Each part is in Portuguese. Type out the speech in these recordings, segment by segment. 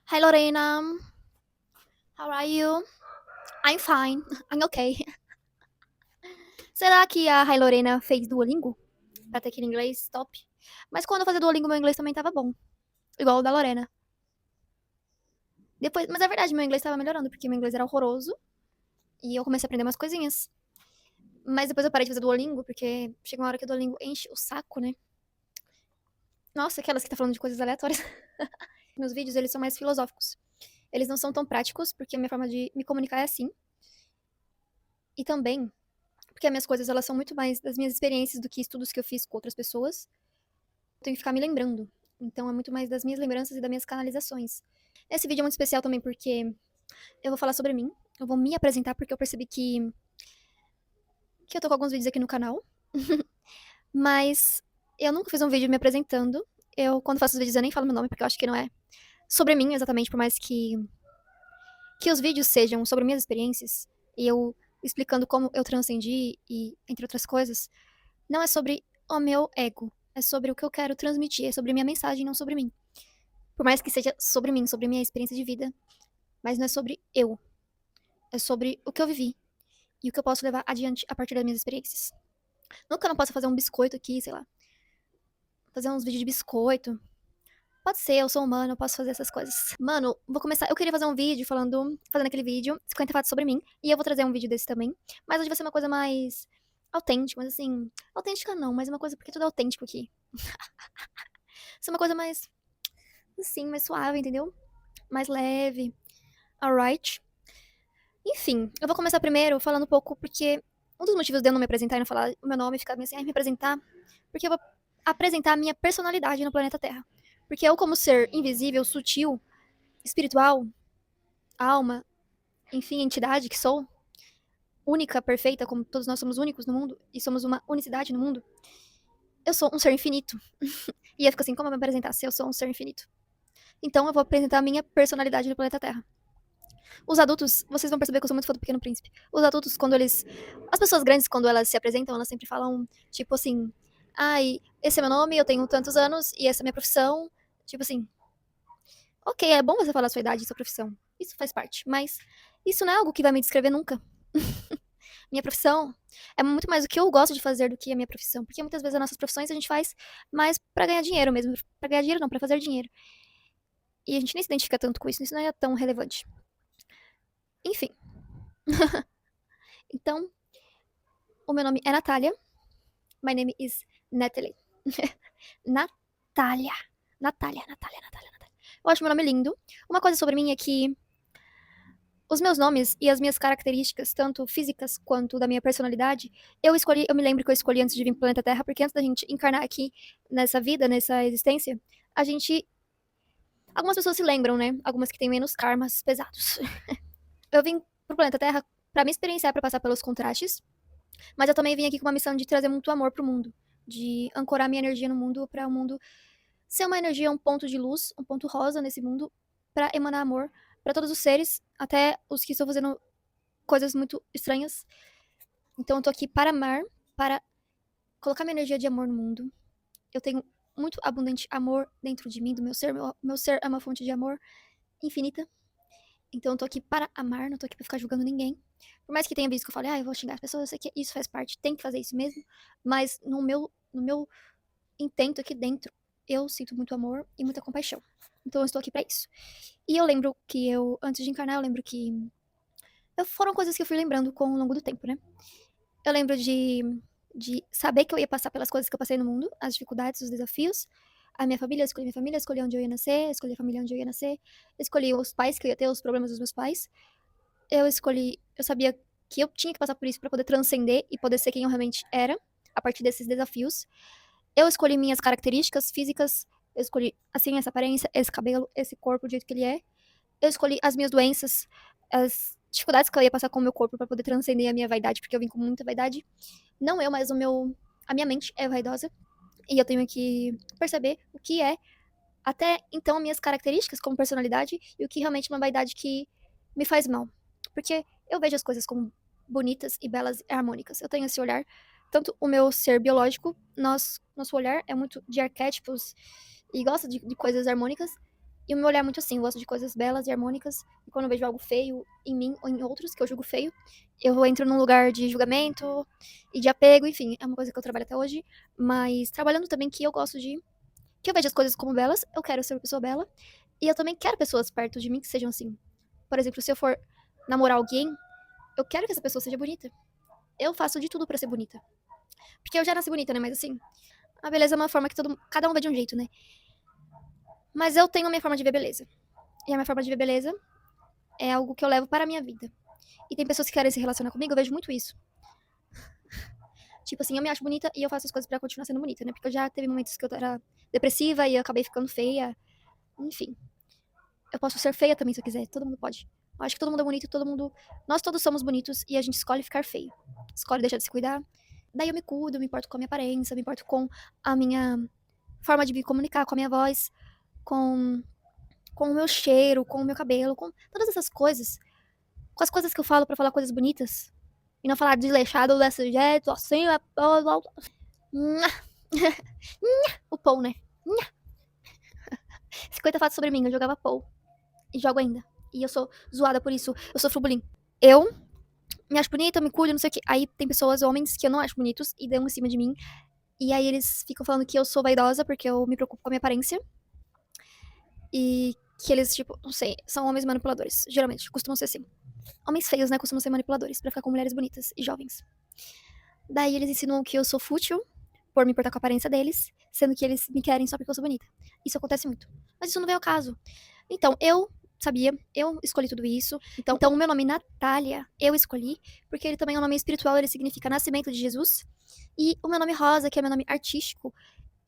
Hi Lorena, how are you? I'm fine, I'm okay. Será que a Hi Lorena fez Duolingo? Pra ter aquele inglês top? Mas quando eu fazia Duolingo, meu inglês também tava bom. Igual o da Lorena. Depois, mas é verdade, meu inglês tava melhorando, porque meu inglês era horroroso. E eu comecei a aprender umas coisinhas. Mas depois eu parei de fazer Duolingo, porque chega uma hora que o Duolingo enche o saco, né? Nossa, aquelas que tá falando de coisas aleatórias. Meus vídeos, eles são mais filosóficos. Eles não são tão práticos, porque a minha forma de me comunicar é assim. E também, porque as minhas coisas, elas são muito mais das minhas experiências do que estudos que eu fiz com outras pessoas. Tenho que ficar me lembrando. Então é muito mais das minhas lembranças e das minhas canalizações. Esse vídeo é muito especial também porque eu vou falar sobre mim. Eu vou me apresentar porque eu percebi que eu tô com alguns vídeos aqui no canal. Mas eu nunca fiz um vídeo me apresentando. Eu, quando faço os vídeos, eu nem falo meu nome porque eu acho que não é sobre mim exatamente, por mais que os vídeos sejam sobre minhas experiências e eu explicando como eu transcendi e entre outras coisas, não é sobre o meu ego. É sobre o que eu quero transmitir, é sobre minha mensagem, não sobre mim. Por mais que seja sobre mim, sobre minha experiência de vida, mas não é sobre eu. É sobre o que eu vivi e o que eu posso levar adiante a partir das minhas experiências. Nunca eu não posso fazer um biscoito aqui, sei lá. Fazer uns vídeos de biscoito. Pode ser, eu sou humana, eu posso fazer essas coisas. Mano, vou começar. Eu queria fazer um vídeo fazendo aquele vídeo, 50 fatos sobre mim. E eu vou trazer um vídeo desse também. Mas hoje vai ser uma coisa mais autêntica, mas assim. Autêntica não, mas uma coisa porque tudo é autêntico aqui. Vai ser uma coisa mais. Assim, mais suave, entendeu? Mais leve. Alright. Enfim, eu vou começar primeiro falando um pouco porque um dos motivos de eu não me apresentar e não falar o meu nome e ficar assim, me apresentar, porque eu vou apresentar a minha personalidade no planeta Terra. Porque eu, como ser invisível, sutil, espiritual, alma, enfim, entidade que sou, única, perfeita, como todos nós somos únicos no mundo e somos uma unicidade no mundo, eu sou um ser infinito. E eu fico assim, como eu me apresentar se eu sou um ser infinito? Então eu vou apresentar a minha personalidade no planeta Terra. Os adultos, vocês vão perceber que eu sou muito fã do Pequeno Príncipe. Os adultos, quando eles. As pessoas grandes, quando elas se apresentam, elas sempre falam, tipo assim. Ai, esse é meu nome, eu tenho tantos anos e essa é a minha profissão. Tipo assim. Ok, é bom você falar a sua idade e sua profissão. Isso faz parte. Mas isso não é algo que vai me descrever nunca. Minha profissão é muito mais o que eu gosto de fazer do que a minha profissão. Porque muitas vezes as nossas profissões a gente faz mais pra ganhar dinheiro mesmo. Pra ganhar dinheiro não, pra fazer dinheiro. E a gente nem se identifica tanto com isso, isso não é tão relevante. Enfim. Então, o meu nome é Natália. My name is Natalie. Natália. Natália. Eu acho meu nome lindo. Uma coisa sobre mim é que os meus nomes e as minhas características, tanto físicas quanto da minha personalidade, eu me lembro que eu escolhi antes de vir pro planeta Terra, porque antes da gente encarnar aqui nessa vida, nessa existência, a gente. Algumas pessoas se lembram, né? Algumas que têm menos karmas pesados. Eu vim pro planeta Terra pra me experienciar, pra passar pelos contrastes, mas eu também vim aqui com uma missão de trazer muito amor pro mundo, de ancorar minha energia no mundo para o mundo ser uma energia, um ponto de luz, um ponto rosa nesse mundo, para emanar amor para todos os seres, até os que estão fazendo coisas muito estranhas. Então eu tô aqui para amar, para colocar minha energia de amor no mundo. Eu tenho muito abundante amor dentro de mim, do meu ser. Meu ser é uma fonte de amor infinita. Então eu tô aqui para amar, não tô aqui pra ficar julgando ninguém. Por mais que tenha visto que eu falei, eu vou xingar as pessoas, eu sei que isso faz parte, tem que fazer isso mesmo. Mas no meu intento aqui dentro, eu sinto muito amor e muita compaixão. Então eu estou aqui pra isso. E eu lembro que antes de encarnar, eu lembro que foram coisas que eu fui lembrando com o longo do tempo, né? Eu lembro de saber que eu ia passar pelas coisas que eu passei no mundo, as dificuldades, os desafios. A minha família, escolhi onde eu ia nascer, escolhi a família onde eu ia nascer, escolhi os pais que eu ia ter, os problemas dos meus pais. Eu sabia que eu tinha que passar por isso pra poder transcender e poder ser quem eu realmente era, a partir desses desafios. Eu escolhi minhas características físicas, eu escolhi, assim, essa aparência, esse cabelo, esse corpo do jeito que ele é. Eu escolhi as minhas doenças, as dificuldades que eu ia passar com o meu corpo pra poder transcender a minha vaidade, porque eu vim com muita vaidade. Não eu, mas a minha mente é vaidosa. E eu tenho que perceber o que é, até então, minhas características como personalidade e o que realmente é uma vaidade que me faz mal. Porque eu vejo as coisas como bonitas e belas e harmônicas. Eu tenho esse olhar, tanto o meu ser biológico, nosso olhar é muito de arquétipos e gosta de coisas harmônicas. E o meu olhar é muito assim, eu gosto de coisas belas e harmônicas. E quando eu vejo algo feio em mim ou em outros que eu julgo feio, eu entro num lugar de julgamento e de apego, enfim, é uma coisa que eu trabalho até hoje. Mas trabalhando também que eu gosto de. Que eu vejo as coisas como belas, eu quero ser uma pessoa bela. E eu também quero pessoas perto de mim que sejam assim. Por exemplo, se eu for namorar alguém, eu quero que essa pessoa seja bonita. Eu faço de tudo pra ser bonita. Porque eu já nasci bonita, né? Mas assim, a beleza é uma forma que cada um vê de um jeito, né? Mas eu tenho a minha forma de ver beleza. E a minha forma de ver beleza é algo que eu levo para a minha vida. E tem pessoas que querem se relacionar comigo, eu vejo muito isso. Tipo assim, eu me acho bonita e eu faço as coisas pra continuar sendo bonita, né? Porque eu já teve momentos que eu era depressiva e eu acabei ficando feia. Enfim, eu posso ser feia também se eu quiser, todo mundo pode. Eu acho que todo mundo é bonito, todo mundo. Nós todos somos bonitos e a gente escolhe ficar feio. Escolhe deixar de se cuidar. Daí eu me cuido, eu me importo com a minha aparência, me importo com a minha forma de me comunicar, com a minha voz, com, com o meu cheiro, com o meu cabelo, com todas essas coisas. Com as coisas que eu falo pra falar coisas bonitas. E não falar desleixado desse jeito, assim, o Paul, né? 50 fatos sobre mim, eu jogava Paul. E jogo ainda. E eu sou zoada por isso, eu sofro bullying. Eu me acho bonita, eu me cuido, não sei o que. Aí tem pessoas, homens, que eu não acho bonitos e dão em cima de mim. E aí eles ficam falando que eu sou vaidosa porque eu me preocupo com a minha aparência. E que eles, tipo, não sei, são homens manipuladores. Geralmente, costumam ser assim. Homens feios, né, costumam ser manipuladores pra ficar com mulheres bonitas e jovens. Daí eles ensinam que eu sou fútil por me importar com a aparência deles, sendo que eles me querem só porque eu sou bonita. Isso acontece muito. Mas isso não veio ao caso. Então, eu sabia, eu escolhi tudo isso. Então, o meu nome Natália, eu escolhi, porque ele também é um nome espiritual, ele significa nascimento de Jesus. E o meu nome Rosa, que é meu nome artístico,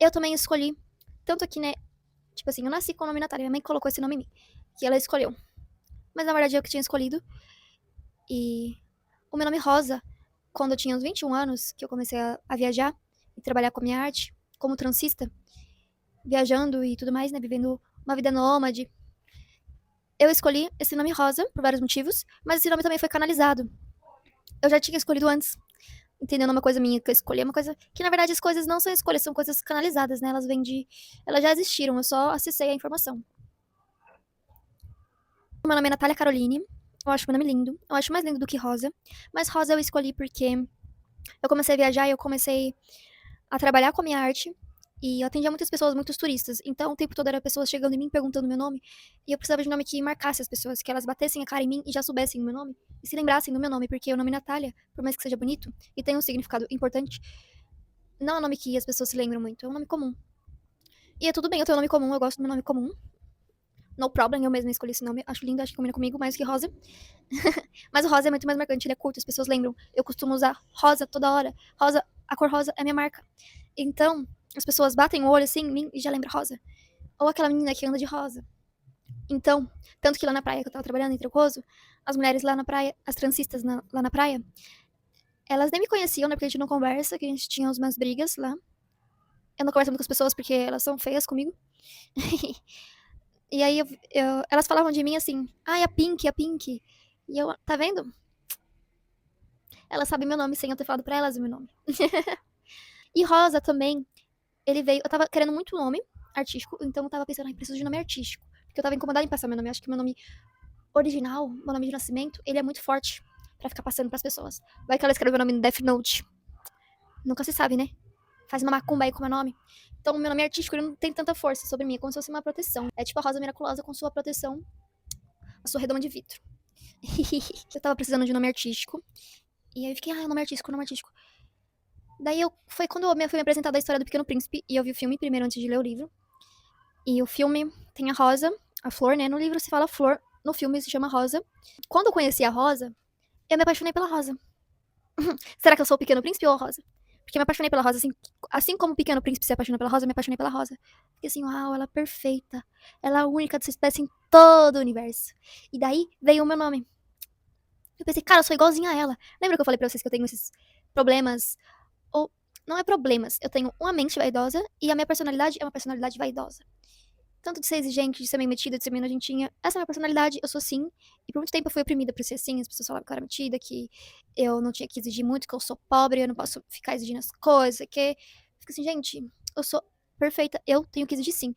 eu também escolhi. Tanto que, né, tipo assim, eu nasci com o nome Natália, minha mãe colocou esse nome em mim, que ela escolheu. Mas na verdade eu que tinha escolhido. E o meu nome Rosa, quando eu tinha uns 21 anos, que eu comecei a viajar e trabalhar com a minha arte, como transista, viajando e tudo mais, né, vivendo uma vida nômade, eu escolhi esse nome Rosa por vários motivos, mas esse nome também foi canalizado. Eu já tinha escolhido antes, entendendo uma coisa minha que eu escolhi, uma coisa que na verdade as coisas não são escolhas, são coisas canalizadas, né? Elas vêm de, elas já existiram, eu só acessei a informação. Meu nome é Natália Caroline. Eu acho meu nome lindo. Eu acho mais lindo do que Rosa. Mas Rosa eu escolhi porque eu comecei a viajar e eu comecei a trabalhar com a minha arte. E eu atendia muitas pessoas, muitos turistas. Então, o tempo todo era pessoas chegando em mim, perguntando meu nome. E eu precisava de um nome que marcasse as pessoas, que elas batessem a cara em mim e já soubessem o meu nome. E se lembrassem do meu nome, porque o nome Natália, por mais que seja bonito e tenha um significado importante, não é um nome que as pessoas se lembram muito, é um nome comum. E é tudo bem, eu tenho um nome comum, eu gosto do meu nome comum. No problem, eu mesma escolhi esse nome, acho lindo, acho que combina comigo mais que Rosa. Mas o rosa é muito mais marcante, ele é curto, as pessoas lembram. Eu costumo usar rosa toda hora. Rosa, a cor rosa é a minha marca. Então, as pessoas batem o olho assim em mim e já lembram rosa. Ou aquela menina que anda de rosa. Então, tanto que lá na praia que eu tava trabalhando em Trancoso, as mulheres lá na praia, as transistas lá na praia, elas nem me conheciam, né? Porque a gente não conversa, que a gente tinha umas brigas lá. Eu não converso muito com as pessoas porque elas são feias comigo. E aí elas falavam de mim assim, ai, a Pink, a Pink. E eu, tá vendo? Elas sabem meu nome sem eu ter falado pra elas o meu nome. E Rosa também, ele veio. Eu tava querendo muito nome artístico, então eu tava pensando, ai, preciso de nome artístico. Porque eu tava incomodada em passar meu nome. Eu acho que meu nome original, meu nome de nascimento, ele é muito forte pra ficar passando pras pessoas. Vai que ela escreveu o nome no Death Note. Nunca se sabe, né? Faz uma macumba aí com o meu nome. Então, o meu nome artístico ele não tem tanta força sobre mim, é como se fosse uma proteção. É tipo a rosa miraculosa com sua proteção, a sua redoma de vidro. Eu tava precisando de nome artístico. E aí eu fiquei, nome artístico, nome artístico. Daí foi quando eu fui me apresentar da história do Pequeno Príncipe e eu vi o filme primeiro antes de ler o livro. E o filme tem a Rosa, a flor, né? No livro se fala flor, no filme se chama Rosa. Quando eu conheci a Rosa, eu me apaixonei pela Rosa. Será que eu sou o Pequeno Príncipe ou a Rosa? Porque eu me apaixonei pela Rosa, assim como o Pequeno Príncipe se apaixonou pela Rosa, eu me apaixonei pela Rosa. Fiquei assim, uau, ela é perfeita. Ela é a única de sua espécie em todo o universo. E daí veio o meu nome. Eu pensei, cara, eu sou igualzinha a ela. Lembra que eu falei pra vocês que eu tenho esses problemas ou não é problemas. Eu tenho uma mente vaidosa e a minha personalidade é uma personalidade vaidosa. Tanto de ser exigente, de ser meio metida, de ser meio nojentinha. Essa é a minha personalidade, eu sou assim. E por muito tempo eu fui oprimida por ser assim. As pessoas falavam que eu era metida, que eu não tinha que exigir muito, que eu sou pobre, eu não posso ficar exigindo as coisas, que... Fico assim, gente, eu sou perfeita, eu tenho que exigir sim.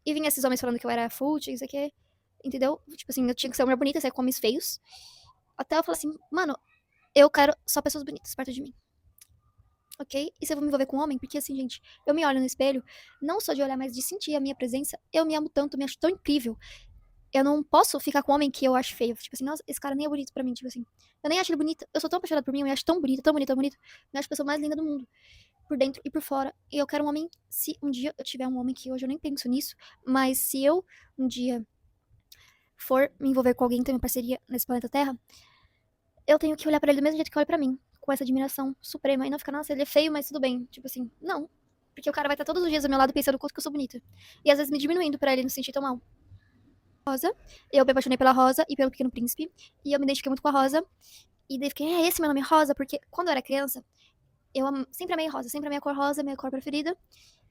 E vinha esses homens falando que eu era fútil, isso aqui, entendeu? Tipo assim, eu tinha que ser uma mulher bonita, sair com homens feios. Até eu falei assim, mano, eu quero só pessoas bonitas perto de mim. Ok? E se eu vou me envolver com um homem? Porque assim, gente, eu me olho no espelho, não só de olhar, mas de sentir a minha presença. Eu me amo tanto, me acho tão incrível. Eu não posso ficar com um homem que eu acho feio. Tipo assim, nossa, esse cara nem é bonito pra mim. Tipo assim, eu nem acho ele bonito. Eu sou tão apaixonada por mim, eu me acho tão bonita, tão bonita, tão bonita. Me acho a pessoa mais linda do mundo. Por dentro e por fora. E eu quero um homem. Se um dia eu tiver um homem, que hoje eu nem penso nisso, mas se eu um dia for me envolver com alguém, ter uma parceria nesse planeta Terra, eu tenho que olhar pra ele do mesmo jeito que eu olho pra mim. Com essa admiração suprema. E não ficar, nossa, ele é feio, mas tudo bem. Tipo assim, não. Porque o cara vai estar todos os dias ao meu lado pensando o quanto que eu sou bonita. E às vezes me diminuindo pra ele não se sentir tão mal. Rosa. Eu me apaixonei pela Rosa e pelo Pequeno Príncipe. E eu me identifiquei muito com a Rosa. E daí fiquei, é esse meu nome Rosa? Porque quando eu era criança, eu sempre amei rosa. Sempre amei a cor rosa, minha cor preferida.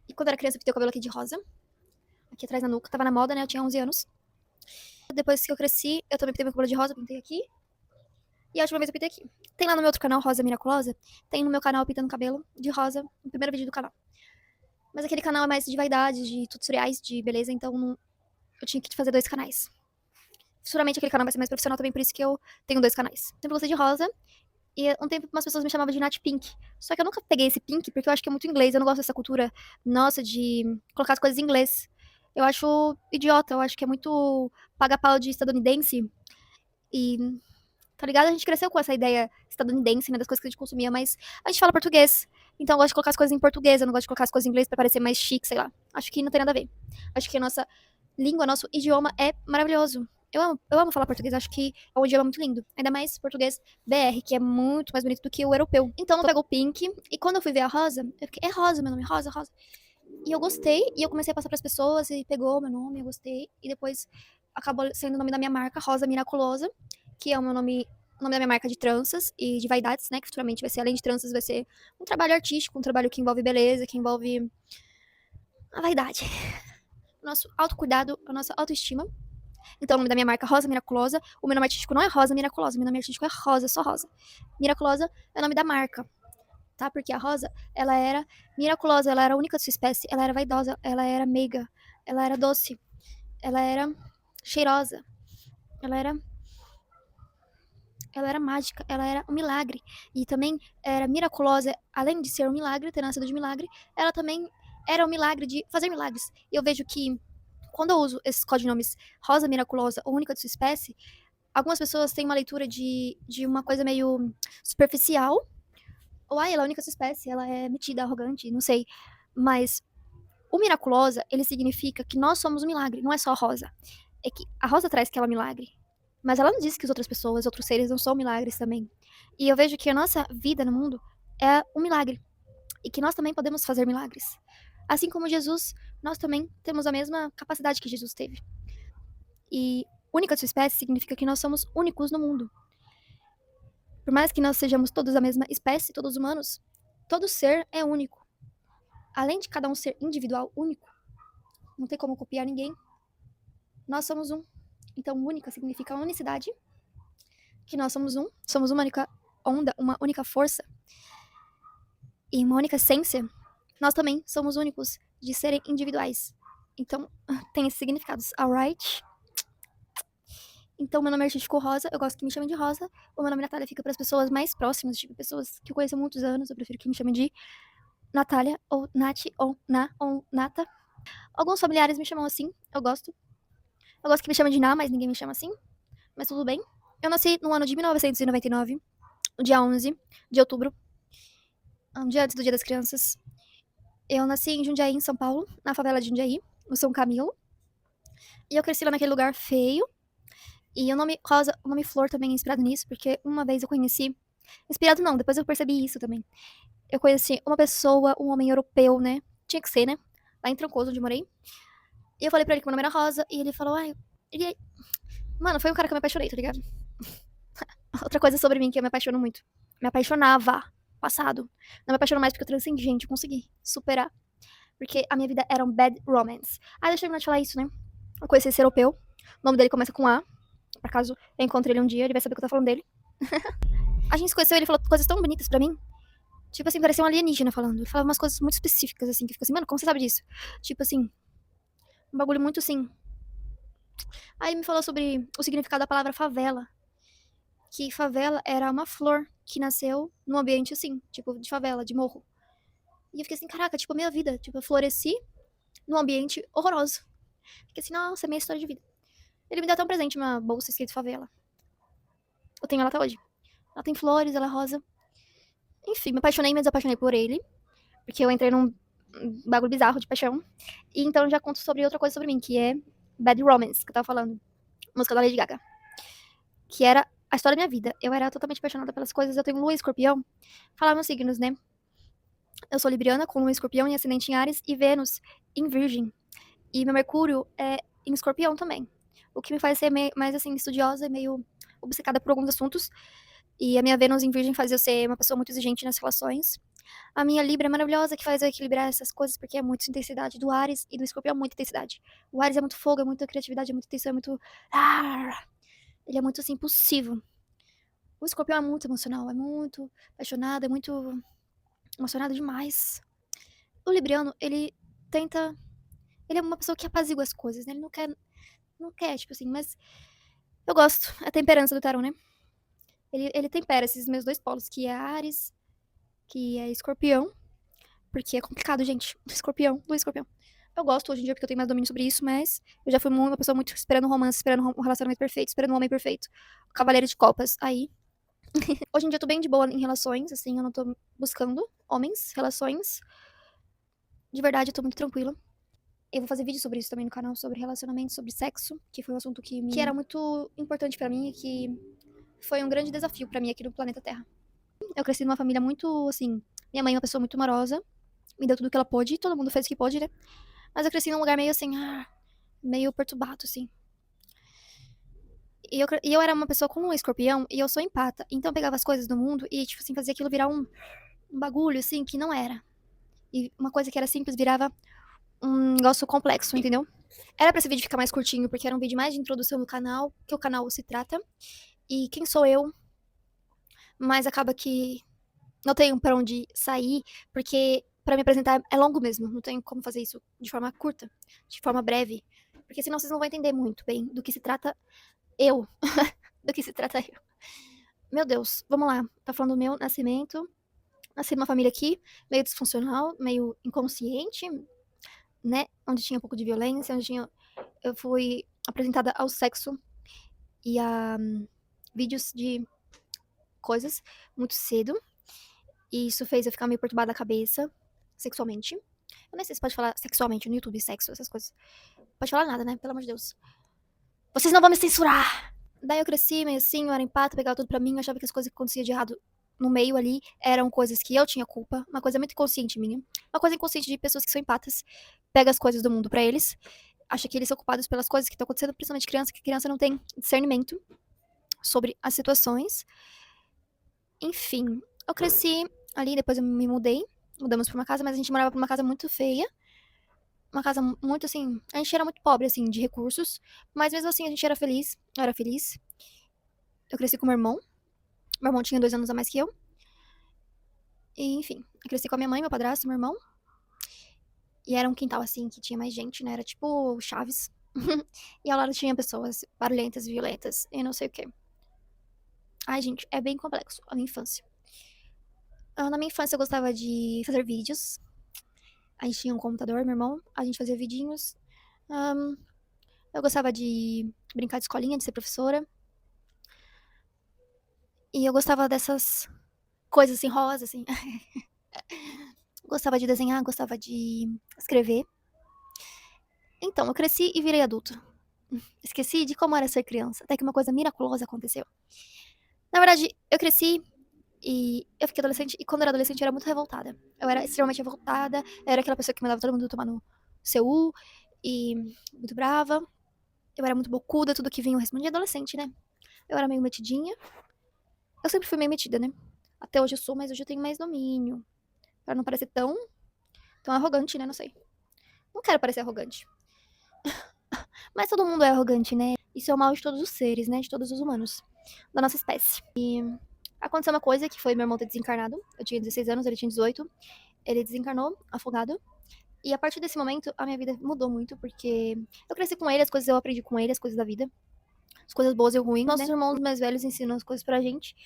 E quando eu era criança, eu pintei o cabelo aqui de rosa. Aqui atrás na nuca. Tava na moda, né? Eu tinha 11 anos. Depois que eu cresci, eu também pintei meu cabelo de rosa. Pintei aqui. E a última vez eu pintei aqui. Tem lá no meu outro canal, Rosa Miraculosa. Tem no meu canal Pintando Cabelo, de rosa. No primeiro vídeo do canal. Mas aquele canal é mais de vaidade, de tutoriais, de beleza. Então eu tinha que fazer 2 canais. Futuramente aquele canal vai ser mais profissional também, por isso que eu tenho 2 canais. Sempre gostei de rosa. E um tempo umas pessoas me chamavam de Nat Pink. Só que eu nunca peguei esse pink porque eu acho que é muito inglês. Eu não gosto dessa cultura nossa de colocar as coisas em inglês. Eu acho idiota, eu acho que é muito paga-pau de estadunidense. E, tá ligado? A gente cresceu com essa ideia estadunidense, né, das coisas que a gente consumia, mas a gente fala português. Então eu gosto de colocar as coisas em português, eu não gosto de colocar as coisas em inglês pra parecer mais chique, sei lá. Acho que não tem nada a ver. Acho que a nossa língua, nosso idioma é maravilhoso. Eu amo falar português, acho que é um idioma muito lindo. Ainda mais português BR, que é muito mais bonito do que o europeu. Então eu pego o pink, e quando eu fui ver a rosa, eu fiquei, é rosa meu nome, rosa, rosa. E eu gostei, e eu comecei a passar pras pessoas, e pegou meu nome, eu gostei. E depois acabou sendo o nome da minha marca, Rosa Miraculosa, que é o meu nome, o nome da minha marca de tranças e de vaidades, né? Que futuramente vai ser, além de tranças, vai ser um trabalho artístico, um trabalho que envolve beleza, que envolve a vaidade. O nosso autocuidado, a nossa autoestima. Então, o nome da minha marca é Rosa Miraculosa. O meu nome artístico não é Rosa Miraculosa. Meu nome artístico é Rosa, só Rosa. Miraculosa é o nome da marca, tá? Porque a Rosa, ela era miraculosa, ela era única de sua espécie, ela era vaidosa, ela era meiga, ela era doce, ela era cheirosa, ela era ela era mágica, ela era um milagre. E também era miraculosa, além de ser um milagre, ter nascido de milagre, ela também era um milagre de fazer milagres. E eu vejo que quando eu uso esses codinomes Rosa Miraculosa ou única de sua espécie, algumas pessoas têm uma leitura de uma coisa meio superficial. Ou, ela é a única de sua espécie, ela é metida, arrogante, não sei. Mas o miraculosa, ele significa que nós somos um milagre, não é só a rosa. É que a rosa traz que ela é um milagre. Mas ela não diz que as outras pessoas, outros seres não são milagres também. E eu vejo que a nossa vida no mundo é um milagre. E que nós também podemos fazer milagres. Assim como Jesus, nós também temos a mesma capacidade que Jesus teve. E única de sua espécie significa que nós somos únicos no mundo. Por mais que nós sejamos todos a mesma espécie, todos humanos, todo ser é único. Além de cada um ser individual, único, não tem como copiar ninguém, nós somos um. Então, única significa unicidade, que nós somos uma única onda, uma única força e uma única essência. Nós também somos únicos de serem individuais. Então, tem esses significados, alright? Então, meu nome é artístico Rosa, eu gosto que me chamem de Rosa. O meu nome Natália fica para as pessoas mais próximas, tipo, pessoas que eu conheço há muitos anos, eu prefiro que me chamem de Natália, ou Nath, ou Na, ou Nata. Alguns familiares me chamam assim, eu gosto. Eu gosto que me chamem de Na, mas ninguém me chama assim. Mas tudo bem. Eu nasci no ano de 1999, no dia 11 de outubro, um dia antes do Dia das Crianças. Eu nasci em Jundiaí, em São Paulo, na favela de Jundiaí, no São Camilo. E eu cresci lá naquele lugar feio. E o nome Rosa, o nome Flor também é inspirado nisso, porque uma vez eu conheci. Inspirado não, depois eu percebi isso também. Eu conheci uma pessoa, um homem europeu, né? Tinha que ser, né? Lá em Trancoso, onde eu morei. E eu falei pra ele que meu nome era Rosa, e ele falou, ai. Ele... Mano, foi um cara que eu me apaixonei, tá ligado? Outra coisa sobre mim que eu me apaixono muito. Me apaixonava. Passado. Não me apaixono mais porque eu transcendi, gente. Eu consegui superar. Porque a minha vida era um bad romance. Ah, deixa eu terminar de falar isso, né? Eu conheci esse europeu. O nome dele começa com A. Por acaso eu encontre ele um dia, ele vai saber que eu tô falando dele. A gente se conheceu, ele falou coisas tão bonitas pra mim. Tipo assim, parecia um alienígena falando. Ele falava umas coisas muito específicas, assim, que fica assim, mano, como você sabe disso? Tipo assim, Um bagulho muito assim. Aí ele me falou sobre o significado da palavra favela. Que favela era uma flor que nasceu num ambiente assim, tipo, de favela, de morro. E eu fiquei assim, caraca, tipo, a minha vida. Tipo, eu floresci num ambiente horroroso. Fiquei assim, nossa, é minha história de vida. Ele me deu até um presente, uma bolsa escrito favela. Eu tenho ela até hoje. Ela tem flores, ela é rosa. Enfim, me apaixonei, me desapaixonei por ele. Porque eu entrei num bagulho bizarro de paixão. E então já conto sobre outra coisa sobre mim, que é Bad Romance, que eu tava falando. Música da Lady Gaga. Que era a história da minha vida. Eu era totalmente apaixonada pelas coisas. Eu tenho lua e escorpião. Falar meus signos, né? Eu sou libriana, com lua em escorpião e ascendente em Ares. E Vênus em Virgem. E meu Mercúrio é em escorpião também. O que me faz ser mais, assim, estudiosa e meio obcecada por alguns assuntos. E a minha Vênus em Virgem faz eu ser uma pessoa muito exigente nas relações. A minha Libra é maravilhosa, que faz eu equilibrar essas coisas, porque é muita intensidade do Ares e do Escorpião é muita intensidade. O Ares é muito fogo, é muita criatividade, é muita intenção, é muito. Ele é muito assim, impulsivo. O Escorpião é muito emocional, é muito apaixonado, é muito emocionado demais. O Libriano, ele tenta. Ele é uma pessoa que apazigua as coisas, né? Ele não quer, tipo assim, mas eu gosto. É a temperança do tarô, né? Ele tempera esses meus dois polos, que é Ares, que é Escorpião. Porque é complicado, gente. Escorpião, do escorpião. Eu gosto hoje em dia porque eu tenho mais domínio sobre isso, mas eu já fui uma pessoa muito esperando um romance, esperando um relacionamento perfeito, esperando um homem perfeito. Cavaleiro de copas. Aí. Hoje em dia eu tô bem de boa em relações, assim, eu não tô buscando homens, relações. De verdade, eu tô muito tranquila. Eu vou fazer vídeo sobre isso também no canal, sobre relacionamento, sobre sexo, que foi um assunto que era muito importante pra mim e que foi um grande desafio pra mim aqui no planeta Terra. Eu cresci numa família muito, assim, minha mãe é uma pessoa muito amorosa, me deu tudo que ela pôde, todo mundo fez o que pôde, né? Mas eu cresci num lugar meio assim, meio perturbado, assim. E eu era uma pessoa com um escorpião e eu sou empata. Então eu pegava as coisas do mundo e, tipo assim, fazia aquilo virar um bagulho, assim, que não era. E uma coisa que era simples virava um negócio complexo, entendeu? Era pra esse vídeo ficar mais curtinho, porque era um vídeo mais de introdução no canal, que o canal se trata. E quem sou eu, mas acaba que não tenho pra onde sair, porque pra me apresentar é longo mesmo. Não tenho como fazer isso de forma curta, de forma breve. Porque senão vocês não vão entender muito bem do que se trata eu. Do que se trata eu. Meu Deus, vamos lá. Tá falando do meu nascimento. Nasci numa família aqui, meio disfuncional, meio inconsciente, né? Onde tinha um pouco de violência, eu fui apresentada ao sexo e a vídeos de coisas muito cedo. E isso fez eu ficar meio perturbada da cabeça, sexualmente. Eu nem sei se pode falar sexualmente no YouTube, sexo, essas coisas. Pode falar nada, né? Pelo amor de Deus. Vocês não vão me censurar! Daí eu cresci meio assim, eu era empata, pegava tudo pra mim, eu achava que as coisas que aconteciam de errado no meio ali eram coisas que eu tinha culpa, uma coisa muito inconsciente minha. Uma coisa inconsciente de pessoas que são empatas, pega as coisas do mundo pra eles, acha que eles são culpados pelas coisas que estão acontecendo, principalmente criança, que criança não tem discernimento sobre as situações. Enfim, eu cresci ali, depois eu me mudei, mudamos pra uma casa, mas a gente morava pra uma casa muito feia, uma casa muito assim, a gente era muito pobre assim de recursos, mas mesmo assim a gente era feliz, eu era feliz. Eu cresci com meu irmão tinha 2 anos a mais que eu. E, enfim, eu cresci com a minha mãe, meu padrasto, meu irmão. E era um quintal assim que tinha mais gente, né? Era tipo Chaves. E ao lado tinha pessoas barulhentas, violentas e não sei o quê. Ai, gente, é bem complexo a minha infância. Na minha infância eu gostava de fazer vídeos. A gente tinha um computador, meu irmão, a gente fazia vidinhos. Ahn, eu gostava de brincar de escolinha, de ser professora. E eu gostava dessas coisas assim, rosa, assim. Gostava de desenhar, gostava de escrever. Então, eu cresci e virei adulto. Esqueci de como era ser criança, até que uma coisa miraculosa aconteceu. Na verdade, eu cresci e eu fiquei adolescente, e quando eu era adolescente eu era muito revoltada. Eu era extremamente revoltada, eu era aquela pessoa que mandava todo mundo tomar no seu e muito brava. Eu era muito bocuda, tudo que vinha eu respondia adolescente, né? Eu era meio metidinha. Eu sempre fui meio metida, né? Até hoje eu sou, mas hoje eu tenho mais domínio. Pra não parecer tão arrogante, né? Não sei. Não quero parecer arrogante. Mas todo mundo é arrogante, né? Isso é o mal de todos os seres, né? De todos os humanos. Da nossa espécie. E aconteceu uma coisa que foi meu irmão ter desencarnado. Eu tinha 16 anos, ele tinha 18. Ele desencarnou, afogado. E a partir desse momento, a minha vida mudou muito, porque eu cresci com ele, as coisas eu aprendi com ele, as coisas da vida. As coisas boas e ruins, nossos irmãos mais velhos ensinam as coisas pra gente.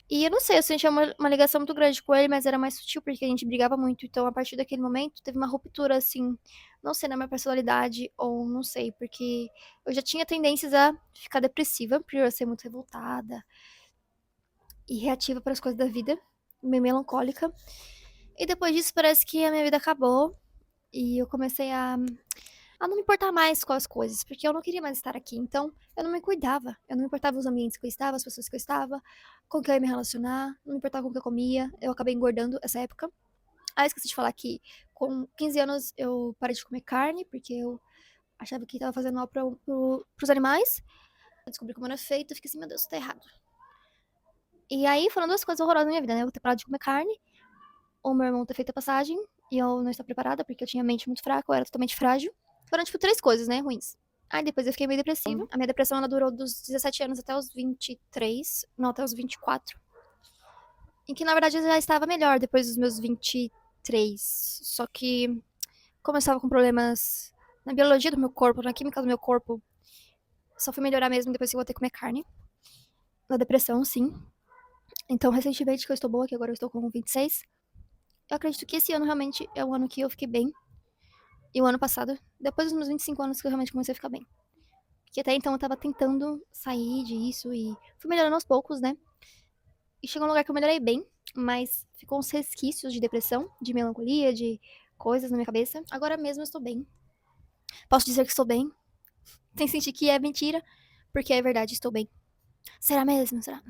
E eu não sei, eu sentia uma ligação muito grande com ele, mas era mais sutil, porque a gente brigava muito. Então, a partir daquele momento, teve uma ruptura, assim, não sei, na minha personalidade, ou não sei, porque eu já tinha tendências a ficar depressiva, por eu ser muito revoltada e reativa para as coisas da vida, meio melancólica. E depois disso, parece que a minha vida acabou e eu comecei a não me importar mais com as coisas, porque eu não queria mais estar aqui. Então, eu não me cuidava. Eu não me importava os ambientes que eu estava, as pessoas que eu estava, com quem eu ia me relacionar, não me importava com o que eu comia. Eu acabei engordando essa época. Ah, esqueci de falar que com 15 anos eu parei de comer carne, porque eu achava que estava fazendo mal pros animais. Eu descobri como era feito, eu fiquei assim, meu Deus, tá errado. E aí foram duas coisas horrorosas na minha vida, né? Eu ter parado de comer carne, ou meu irmão ter feito a passagem, e eu não estar preparada, porque eu tinha a mente muito fraca, eu era totalmente frágil. Foram, tipo, três coisas, né, ruins. Aí depois eu fiquei meio depressiva. A minha depressão, ela durou dos 17 anos até os 23, não, até os 24. Em que, na verdade, eu já estava melhor depois dos meus 23. Só que, como eu estava com problemas na biologia do meu corpo, na química do meu corpo, só fui melhorar mesmo depois que eu voltei a comer carne. Na depressão, sim. Então, recentemente que eu estou boa, que agora eu estou com 26, eu acredito que esse ano realmente é o ano que eu fiquei bem. E o ano passado, depois dos meus 25 anos, que eu realmente comecei a ficar bem. Que até então eu tava tentando sair disso e fui melhorando aos poucos, né? E chegou um lugar que eu melhorei bem, mas ficou uns resquícios de depressão, de melancolia, de coisas na minha cabeça. Agora mesmo eu estou bem. Posso dizer que estou bem, sem sentir que é mentira, porque é verdade, estou bem. Será mesmo? Será?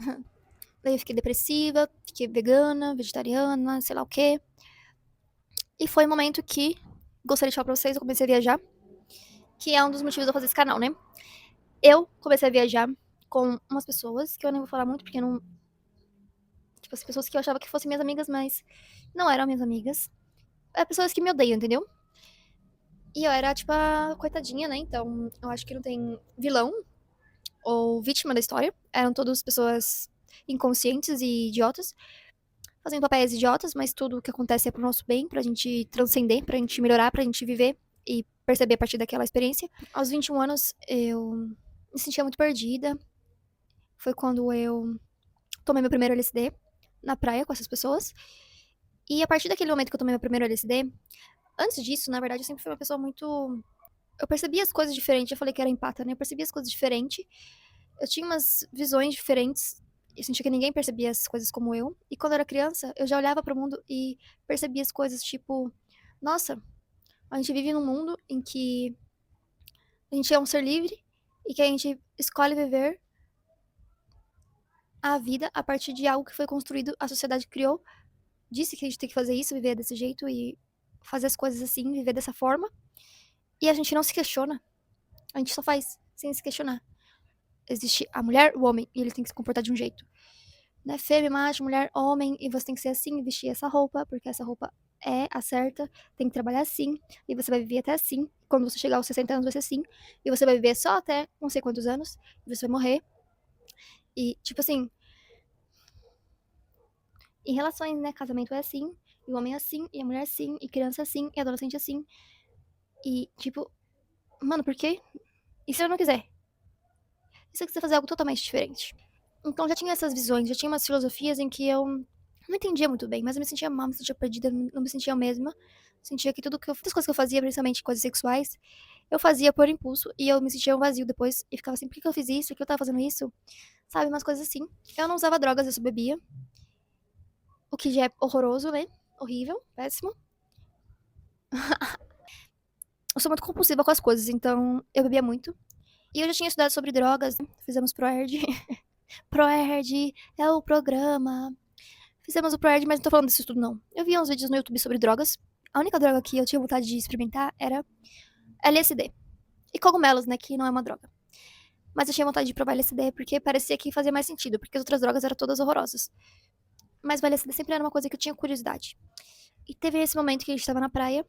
Daí eu fiquei depressiva, fiquei vegana, vegetariana, sei lá o quê. E foi um momento que gostaria de falar pra vocês, eu comecei a viajar, que é um dos motivos de eu fazer esse canal, né? Eu comecei a viajar com umas pessoas, que eu nem vou falar muito, porque não. Tipo, as pessoas que eu achava que fossem minhas amigas, mas não eram minhas amigas. É pessoas que me odeiam, entendeu? E eu era, tipo, a coitadinha, né? Então, eu acho que não tem vilão ou vítima da história. Eram todas pessoas inconscientes e idiotas, fazendo papéis idiotas, mas tudo o que acontece é pro nosso bem, pra gente transcender, pra gente melhorar, pra gente viver e perceber a partir daquela experiência. Aos 21 anos, eu me sentia muito perdida. Foi quando eu tomei meu primeiro LSD na praia com essas pessoas. E a partir daquele momento que eu tomei meu primeiro LSD, antes disso, na verdade, eu sempre fui uma pessoa muito. Eu percebia as coisas diferentes. Eu falei que era empata, né? Eu percebia as coisas diferentes. Eu tinha umas visões diferentes. Eu sentia que ninguém percebia as coisas como eu. E quando eu era criança, eu já olhava para o mundo e percebia as coisas tipo: nossa, a gente vive num mundo em que a gente é um ser livre e que a gente escolhe viver a vida a partir de algo que foi construído, a sociedade criou, disse que a gente tem que fazer isso, viver desse jeito e fazer as coisas assim, viver dessa forma. E a gente não se questiona. A gente só faz sem se questionar. Existe a mulher, o homem, e ele tem que se comportar de um jeito. Né? Fêmea, macho, mulher, homem, e você tem que ser assim, vestir essa roupa, porque essa roupa é a certa, tem que trabalhar assim, e você vai viver até assim. Quando você chegar aos 60 anos vai ser assim, e você vai viver só até não sei quantos anos, e você vai morrer. E, tipo assim, em relações, né? Casamento é assim, e o homem é assim, e a mulher é assim, e criança é assim, e adolescente é assim. E, tipo, mano, por quê? E se eu não quiser? E se eu quiser fazer algo totalmente diferente? Então já tinha essas visões, já tinha umas filosofias em que eu não entendia muito bem, mas eu me sentia mal, me sentia perdida, não me sentia a mesma. Sentia que tudo que eu, muitas coisas que eu fazia, principalmente coisas sexuais, eu fazia por impulso e eu me sentia um vazio depois e ficava assim, por que eu fiz isso? Por que eu tava fazendo isso? Sabe, umas coisas assim. Eu não usava drogas, eu só bebia. O que já é horroroso, né? Horrível, péssimo. Eu sou muito compulsiva com as coisas, então eu bebia muito. E eu já tinha estudado sobre drogas, né? Fizemos ProErd. ProErd é o programa. Fizemos o ProErd, mas não tô falando desse estudo, não. Eu vi uns vídeos no YouTube sobre drogas. A única droga que eu tinha vontade de experimentar era LSD. E cogumelos, né, que não é uma droga. Mas eu tinha vontade de provar LSD porque parecia que fazia mais sentido, porque as outras drogas eram todas horrorosas. Mas o LSD sempre era uma coisa que eu tinha curiosidade. E teve esse momento que a gente tava na praia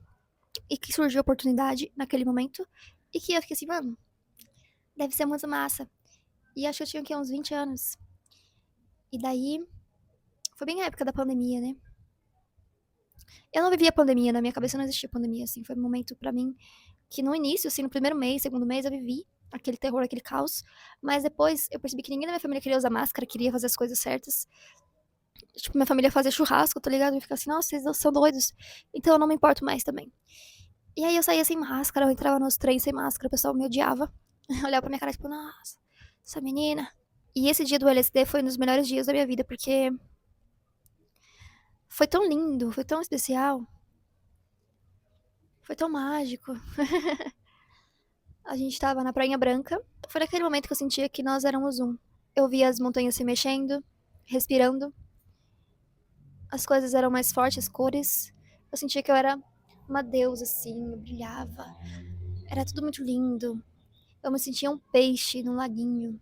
e que surgiu a oportunidade naquele momento e que eu fiquei assim, mano, deve ser muito massa. E acho que eu tinha aqui uns 20 anos. E daí, foi bem a época da pandemia, né? Eu não vivia pandemia, na minha cabeça não existia pandemia, assim. Foi um momento pra mim que no início, assim, no primeiro mês, segundo mês, eu vivi aquele terror, aquele caos. Mas depois eu percebi que ninguém da minha família queria usar máscara, queria fazer as coisas certas. Tipo, minha família fazia churrasco, tá ligado? E fica assim, nossa, vocês são doidos. Então eu não me importo mais também. E aí eu saía sem máscara, eu entrava nos trens sem máscara, o pessoal me odiava. Olhava pra minha cara, tipo, nossa, essa menina. E esse dia do LSD foi um dos melhores dias da minha vida, porque foi tão lindo, foi tão especial, foi tão mágico. A gente tava na Prainha Branca. Foi naquele momento que eu sentia que nós éramos um. Eu via as montanhas se mexendo, respirando. As coisas eram mais fortes, as cores. Eu sentia que eu era uma deusa, assim, eu brilhava. Era tudo muito lindo. Eu me sentia um peixe num laguinho.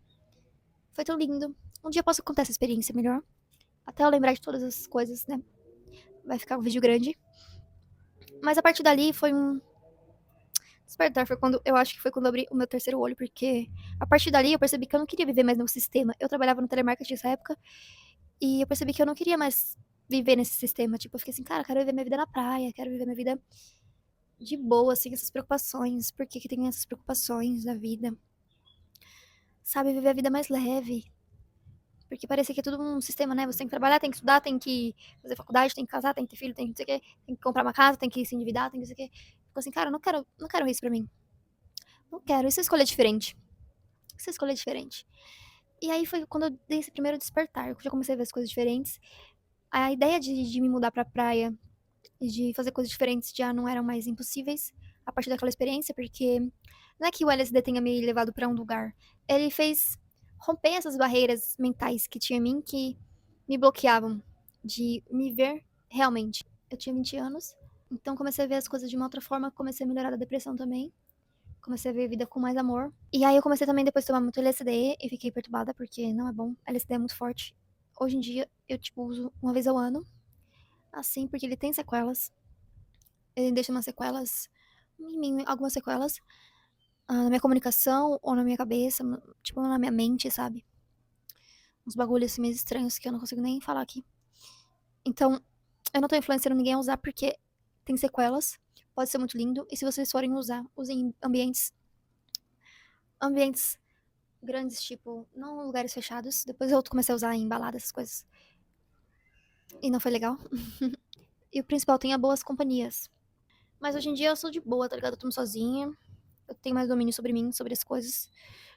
Foi tão lindo. Um dia eu posso contar essa experiência melhor. Até eu lembrar de todas as coisas, né? Vai ficar um vídeo grande. Mas a partir dali foi um despertar. Foi quando eu acho que foi quando eu abri o meu terceiro olho, porque a partir dali eu percebi que eu não queria viver mais no sistema. Eu trabalhava no telemarketing nessa época e eu percebi que eu não queria mais viver nesse sistema. Tipo, eu fiquei assim, cara, eu quero viver minha vida na praia, quero viver minha vida de boa, assim, essas preocupações. Por que que tem essas preocupações na vida? Sabe, viver a vida mais leve. Porque parecia que é tudo um sistema, né? Você tem que trabalhar, tem que estudar, tem que fazer faculdade, tem que casar, tem que ter filho, tem que não sei o quê, tem que comprar uma casa, tem que se endividar, tem que não sei o quê. Ficou assim, cara, eu não quero isso pra mim. Não quero. E se eu escolher diferente? E se eu escolher diferente? E aí foi quando eu dei esse primeiro despertar. Eu já comecei a ver as coisas diferentes. A ideia de me mudar pra praia e de fazer coisas diferentes já não eram mais impossíveis a partir daquela experiência, porque não é que o LSD tenha me levado pra um lugar. Ele fez romper essas barreiras mentais que tinha em mim que me bloqueavam de me ver realmente. Eu tinha 20 anos, então comecei a ver as coisas de uma outra forma, comecei a melhorar da depressão também. Comecei a ver a vida com mais amor. E aí eu comecei também depois a tomar muito LSD e fiquei perturbada porque não é bom. LSD é muito forte. Hoje em dia eu tipo uso uma vez ao ano, assim, porque ele tem sequelas. Ele deixa umas sequelas em mim, algumas sequelas na minha comunicação ou na minha cabeça, tipo na minha mente, sabe? Uns bagulhos assim meio estranhos que eu não consigo nem falar aqui. Então, eu não tô influenciando ninguém a usar porque tem sequelas. Pode ser muito lindo. E se vocês forem usar, usem em ambientes grandes, tipo, não lugares fechados. Depois eu comecei a usar em baladas, essas coisas. E não foi legal. E o principal, tenha boas companhias. Mas hoje em dia eu sou de boa, tá ligado? Eu tomo sozinha. Eu tenho mais domínio sobre mim, sobre as coisas,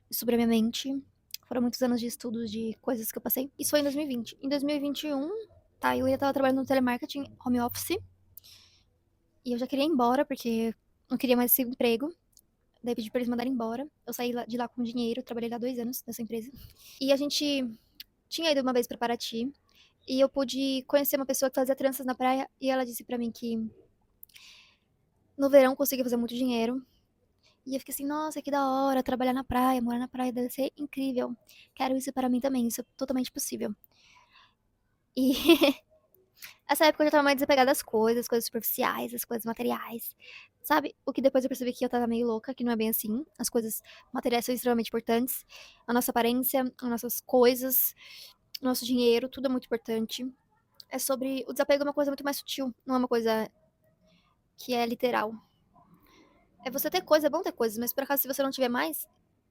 sobre a minha mente. Foram muitos anos de estudos de coisas que eu passei. Isso foi em 2020. Em 2021, tá, eu ainda tava trabalhando no telemarketing, home office. E eu já queria ir embora, porque não queria mais esse emprego. Daí pedi pra eles mandarem embora. Eu saí de lá com dinheiro, trabalhei lá 2 anos nessa empresa. E a gente tinha ido uma vez pra Paraty. E eu pude conhecer uma pessoa que fazia tranças na praia. E ela disse pra mim que no verão conseguia fazer muito dinheiro. E eu fiquei assim, nossa, que da hora, trabalhar na praia, morar na praia, deve ser incrível. Quero isso para mim também, isso é totalmente possível. E essa época eu já tava mais desapegada das coisas, as coisas superficiais, as coisas materiais. Sabe? O que depois eu percebi que eu tava meio louca, que não é bem assim. As coisas materiais são extremamente importantes. A nossa aparência, as nossas coisas, o nosso dinheiro, tudo é muito importante. É sobre. O desapego é uma coisa muito mais sutil, não é uma coisa que é literal. É você ter coisa, é bom ter coisas, mas por acaso se você não tiver mais,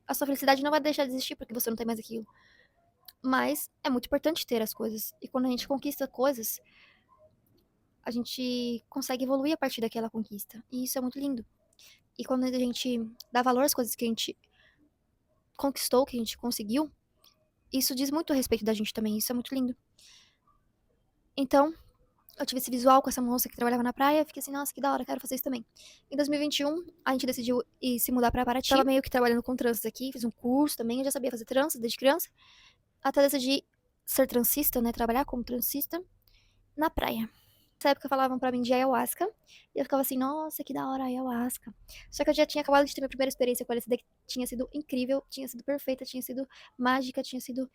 a sua felicidade não vai deixar de existir porque você não tem mais aquilo. Mas é muito importante ter as coisas. E quando a gente conquista coisas, a gente consegue evoluir a partir daquela conquista. E isso é muito lindo. E quando a gente dá valor às coisas que a gente conquistou, que a gente conseguiu, isso diz muito a respeito da gente também. Isso é muito lindo. Então, eu tive esse visual com essa moça que trabalhava na praia. Fiquei assim, nossa, que da hora, quero fazer isso também. Em 2021, a gente decidiu ir se mudar pra Paraty. Tava meio que trabalhando com tranças aqui, fiz um curso também. Eu já sabia fazer tranças desde criança. Até decidi ser transista, né? Trabalhar como transista na praia. Nessa época falavam pra mim de ayahuasca. E eu ficava assim, nossa, que da hora ayahuasca. Só que eu já tinha acabado de ter minha primeira experiência com LSD, que tinha sido incrível, tinha sido perfeita, tinha sido mágica, tinha sido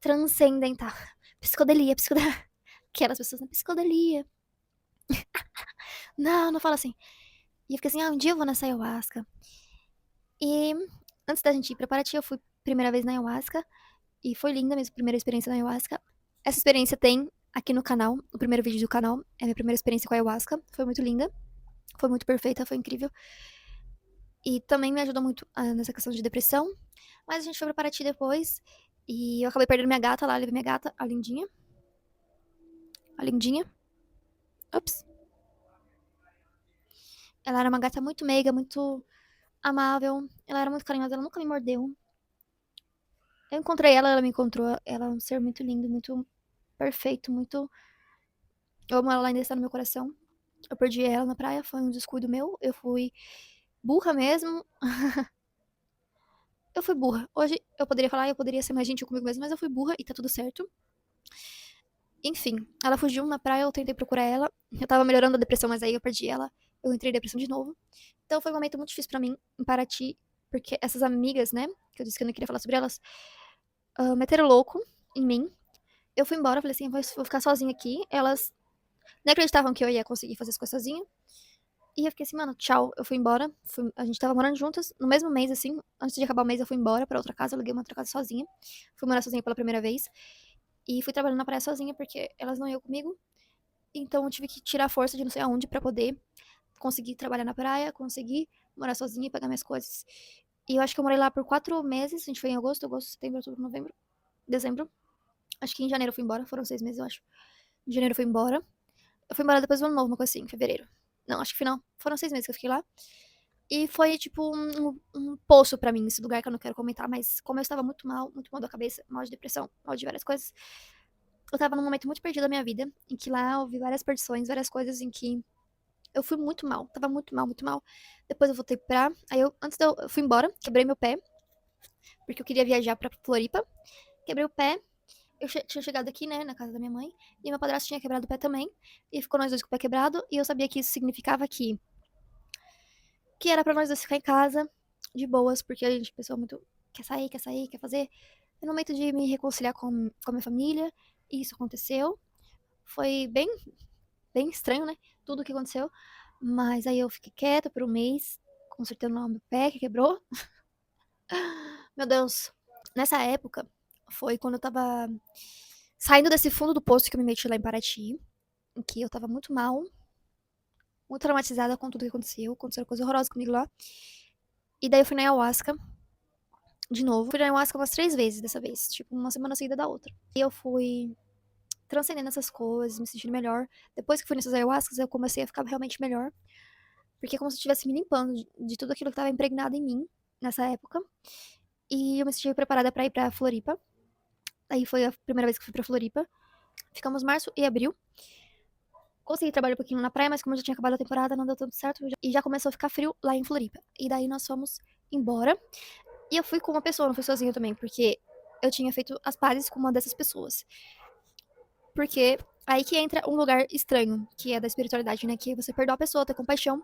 transcendental. Psicodelia, psicodelia. Aquelas pessoas na psicodelia. Não, não fala assim. E eu fiquei assim, um dia eu vou nessa ayahuasca. E antes da gente ir pra Paraty, eu fui primeira vez na ayahuasca. E foi linda a minha primeira experiência na ayahuasca. Essa experiência tem aqui no canal, o primeiro vídeo do canal, é a minha primeira experiência com a ayahuasca. Foi muito linda, foi muito perfeita, foi incrível. E também me ajudou muito nessa questão de depressão. Mas a gente foi pra Paraty depois. E eu acabei perdendo minha gata lá, levei minha gata, a lindinha. A lindinha. Ops. Ela era uma gata muito meiga, muito amável. Ela era muito carinhosa, ela nunca me mordeu. Eu encontrei ela, ela me encontrou. Ela é um ser muito lindo, muito perfeito, muito. Eu amo ela, ela ainda está no meu coração. Eu perdi ela na praia, foi um descuido meu. Eu fui burra mesmo. Eu fui burra. Hoje eu poderia falar, eu poderia ser mais gentil comigo mesma, mas eu fui burra e tá tudo certo. Enfim, ela fugiu na praia, eu tentei procurar ela. Eu tava melhorando a depressão, mas aí eu perdi ela. Eu entrei em depressão de novo. Então foi um momento muito difícil pra mim em Paraty, porque essas amigas, né, que eu disse que eu não queria falar sobre elas, meteram louco em mim. Eu fui embora, falei assim, vou ficar sozinha aqui. Elas não acreditavam que eu ia conseguir fazer as coisas sozinha. E eu fiquei assim, mano, tchau. Eu fui embora. A gente tava morando juntas no mesmo mês, assim. Antes de acabar o mês, eu fui embora pra outra casa. Eu aluguei uma outra casa sozinha. Fui morar sozinha pela primeira vez. E fui trabalhando na praia sozinha, porque elas não iam comigo. Então eu tive que tirar força de não sei aonde pra poder conseguir trabalhar na praia, conseguir morar sozinha e pagar minhas coisas. E eu acho que eu morei lá por 4 meses. A gente foi em agosto, setembro, outubro, novembro, dezembro. Acho que em janeiro eu fui embora. Foram 6 meses, eu acho. Em janeiro eu fui embora. Eu fui embora depois do ano novo, uma coisa assim, em fevereiro. Não, acho que final. Foram 6 meses que eu fiquei lá. E foi, tipo, um poço pra mim, esse lugar que eu não quero comentar, mas como eu estava muito mal da cabeça, mal de depressão, mal de várias coisas, eu tava num momento muito perdido da minha vida, em que lá eu vi várias perdições, várias coisas em que eu fui muito mal, tava muito mal, muito mal. Depois eu voltei pra. Aí antes eu fui embora, quebrei meu pé, porque eu queria viajar pra Floripa. Quebrei o pé, eu tinha chegado aqui, né, na casa da minha mãe, e meu padrasto tinha quebrado o pé também, e ficou nós dois com o pé quebrado, e eu sabia que isso significava que era pra nós dois ficar em casa, de boas, porque a gente, pessoa muito quer sair, quer fazer. É no momento de me reconciliar com a minha família, e isso aconteceu. Foi bem estranho, né? Tudo o que aconteceu. Mas aí eu fiquei quieta por um mês, consertando o meu pé que quebrou. Meu Deus. Nessa época, foi quando eu tava saindo desse fundo do poço que eu me meti lá em Paraty, em que eu tava muito mal, muito traumatizada com tudo que aconteceu. Aconteceram coisas horrorosas comigo lá. E daí eu fui na ayahuasca, de novo. Fui na ayahuasca umas 3 vezes dessa vez, tipo, uma semana seguida da outra. E eu fui transcendendo essas coisas, me sentindo melhor. Depois que fui nessas ayahuascas, eu comecei a ficar realmente melhor. Porque é como se eu estivesse me limpando de tudo aquilo que estava impregnado em mim nessa época. E eu me senti preparada pra ir pra Floripa. Aí foi a primeira vez que fui pra Floripa. Ficamos março e abril. Consegui trabalhar um pouquinho na praia, mas como já tinha acabado a temporada, não deu tanto certo. E já começou a ficar frio lá em Floripa. E daí nós fomos embora. E eu fui com uma pessoa, não fui sozinha também, porque eu tinha feito as pazes com uma dessas pessoas. Porque aí que entra um lugar estranho, que é da espiritualidade, né? Que você perdoa a pessoa, ter compaixão.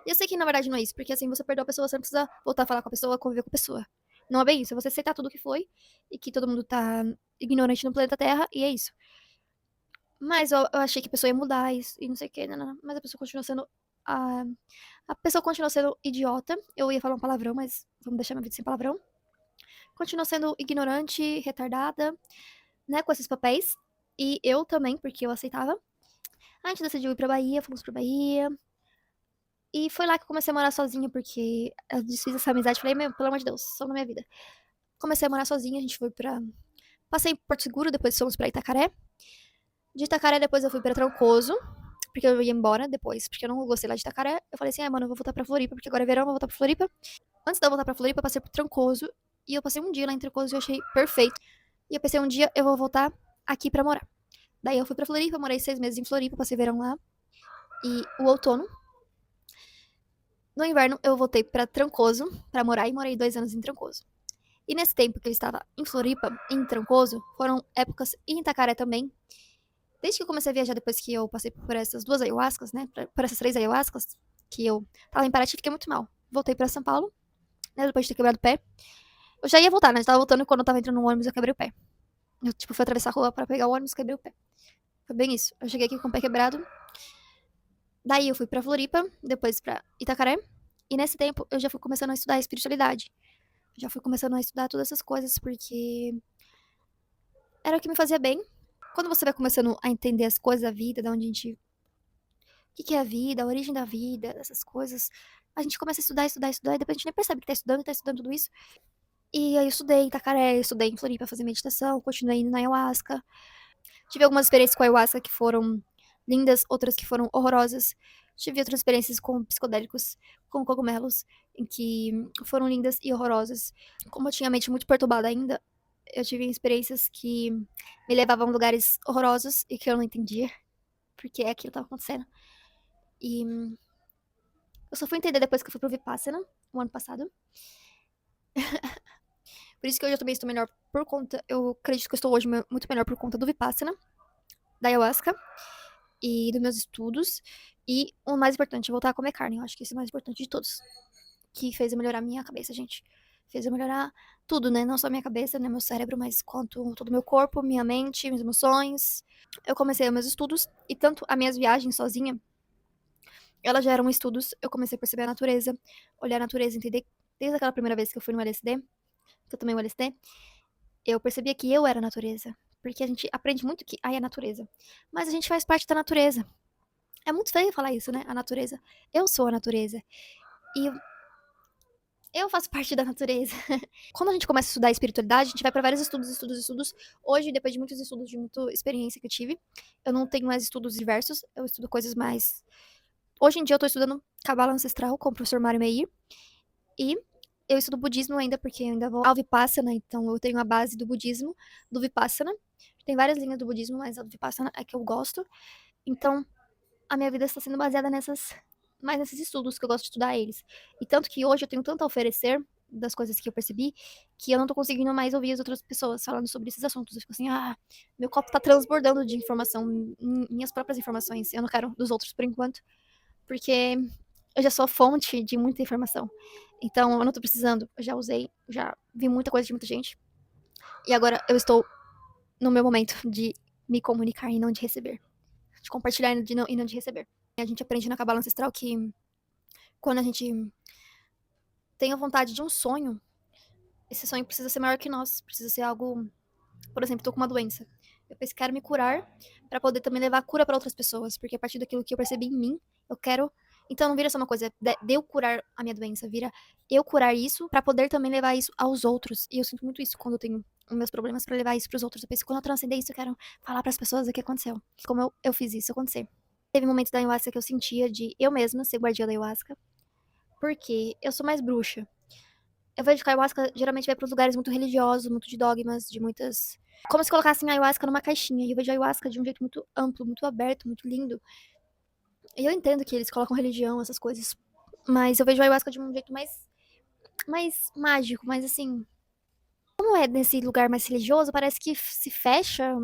E eu sei que na verdade não é isso, porque assim, você perdoa a pessoa, você não precisa voltar a falar com a pessoa, conviver com a pessoa. Não é bem isso, é você aceitar tudo que foi e que todo mundo tá ignorante no planeta Terra, e é isso. Mas eu achei que a pessoa ia mudar isso, e não sei o que, não, mas a pessoa continua sendo. A, a pessoa continua sendo idiota. Eu ia falar um palavrão, mas vamos deixar minha vida sem palavrão. Continua sendo ignorante, retardada, né, com esses papéis. E eu também, porque eu aceitava. A gente decidiu ir pra Bahia, fomos pra Bahia. E foi lá que eu comecei a morar sozinha, porque eu desfiz essa amizade. Falei, meu, pelo amor de Deus, só na minha vida. Comecei a morar sozinha, a gente foi pra. Passei em Porto Seguro, depois fomos pra Itacaré. De Itacaré, depois eu fui pra Trancoso, porque eu ia embora depois, porque eu não gostei lá de Itacaré. Eu falei assim, mano, eu vou voltar pra Floripa, porque agora é verão, eu vou voltar pra Floripa. Antes de eu voltar pra Floripa, eu passei por Trancoso. E eu passei um dia lá em Trancoso e eu achei perfeito. E eu pensei, um dia eu vou voltar aqui pra morar. Daí eu fui pra Floripa, morei 6 meses em Floripa, passei verão lá. E o outono. No inverno, eu voltei pra Trancoso pra morar e morei 2 anos em Trancoso. E nesse tempo que eu estava em Floripa, em Trancoso, foram épocas e em Itacaré também. Desde que eu comecei a viajar, depois que eu passei por essas 2 ayahuascas, né? Por essas 3 ayahuascas, que eu tava em Paraty, fiquei muito mal. Voltei pra São Paulo, né? Depois de ter quebrado o pé. Eu já ia voltar, né? Eu tava voltando quando eu tava entrando no ônibus eu quebrei o pé. Eu, tipo, fui atravessar a rua pra pegar o ônibus e quebrei o pé. Foi bem isso. Eu cheguei aqui com o pé quebrado. Daí eu fui pra Floripa, depois pra Itacaré. E nesse tempo eu já fui começando a estudar espiritualidade. Já fui começando a estudar todas essas coisas porque era o que me fazia bem. Quando você vai começando a entender as coisas da vida, da onde a gente. O que é a vida, a origem da vida, essas coisas, a gente começa a estudar, estudar, estudar, e depois a gente nem percebe que tá estudando tudo isso. E aí eu estudei em Itacaré, eu estudei em Floripa pra fazer meditação, continuei indo na ayahuasca. Tive algumas experiências com a ayahuasca que foram lindas, outras que foram horrorosas. Tive outras experiências com psicodélicos, com cogumelos, em que foram lindas e horrorosas. Como eu tinha a mente muito perturbada ainda, eu tive experiências que me levavam a lugares horrorosos e que eu não entendia porque aquilo estava acontecendo. E eu só fui entender depois que eu fui pro Vipassana, o ano passado. Por isso que hoje eu também estou melhor por conta. Eu acredito que eu estou hoje muito melhor por conta do Vipassana, da ayahuasca e dos meus estudos. E o mais importante, voltar a comer carne. Eu acho que esse é o mais importante de todos. Que fez eu melhorar a minha cabeça, gente. Fez eu melhorar tudo, né? Não só a minha cabeça, né? Meu cérebro, mas quanto todo o meu corpo, minha mente, minhas emoções. Eu comecei os meus estudos e tanto as minhas viagens sozinha, elas já eram estudos. Eu comecei a perceber a natureza, olhar a natureza, entender. Desde aquela primeira vez que eu fui no LSD, que eu tomei o LSD, eu percebia que eu era a natureza. Porque a gente aprende muito que é a natureza. Mas a gente faz parte da natureza. É muito feio falar isso, né? A natureza. Eu sou a natureza. E eu faço parte da natureza. Quando a gente começa a estudar espiritualidade, a gente vai para vários estudos, estudos, estudos. Hoje, depois de muitos estudos, de muita experiência que eu tive, eu não tenho mais estudos diversos, eu estudo coisas mais. Hoje em dia eu tô estudando Cabala Ancestral com o professor Mário Meir. E eu estudo budismo ainda, porque eu ainda vou ao Vipassana, então eu tenho a base do budismo, do Vipassana. Tem várias linhas do budismo, mas a do Vipassana é que eu gosto. Então, a minha vida está sendo baseada mais nesses estudos que eu gosto de estudar eles. E tanto que hoje eu tenho tanto a oferecer das coisas que eu percebi, que eu não tô conseguindo mais ouvir as outras pessoas falando sobre esses assuntos. Eu fico assim, meu copo tá transbordando de informação, minhas próprias informações. Eu não quero dos outros por enquanto, porque eu já sou fonte de muita informação. Então, eu não tô precisando. Eu já usei, já vi muita coisa de muita gente. E agora eu estou no meu momento de me comunicar e não de receber. De compartilhar e não de receber. A gente aprende na Cabala Ancestral que quando a gente tem a vontade de um sonho, esse sonho precisa ser maior que nós. Precisa ser algo. Por exemplo, tô com uma doença. Eu penso que quero me curar pra poder também levar a cura pra outras pessoas. Porque a partir daquilo que eu percebi em mim, eu quero. Então não vira só uma coisa de eu curar a minha doença, vira eu curar isso pra poder também levar isso aos outros. E eu sinto muito isso quando eu tenho os meus problemas pra levar isso pros outros. Eu penso que quando eu transcender isso, eu quero falar pras pessoas o que aconteceu. Como eu fiz isso acontecer. Teve momentos da ayahuasca que eu sentia de eu mesma ser guardiã da ayahuasca. Porque eu sou mais bruxa. Eu vejo que a ayahuasca geralmente vai pros lugares muito religiosos, muito de dogmas, de muitas. Como se colocassem a ayahuasca numa caixinha. E eu vejo a ayahuasca de um jeito muito amplo, muito aberto, muito lindo. E eu entendo que eles colocam religião, essas coisas. Mas eu vejo a ayahuasca de um jeito mais mágico, mais assim. Como é nesse lugar mais religioso, parece que se fecha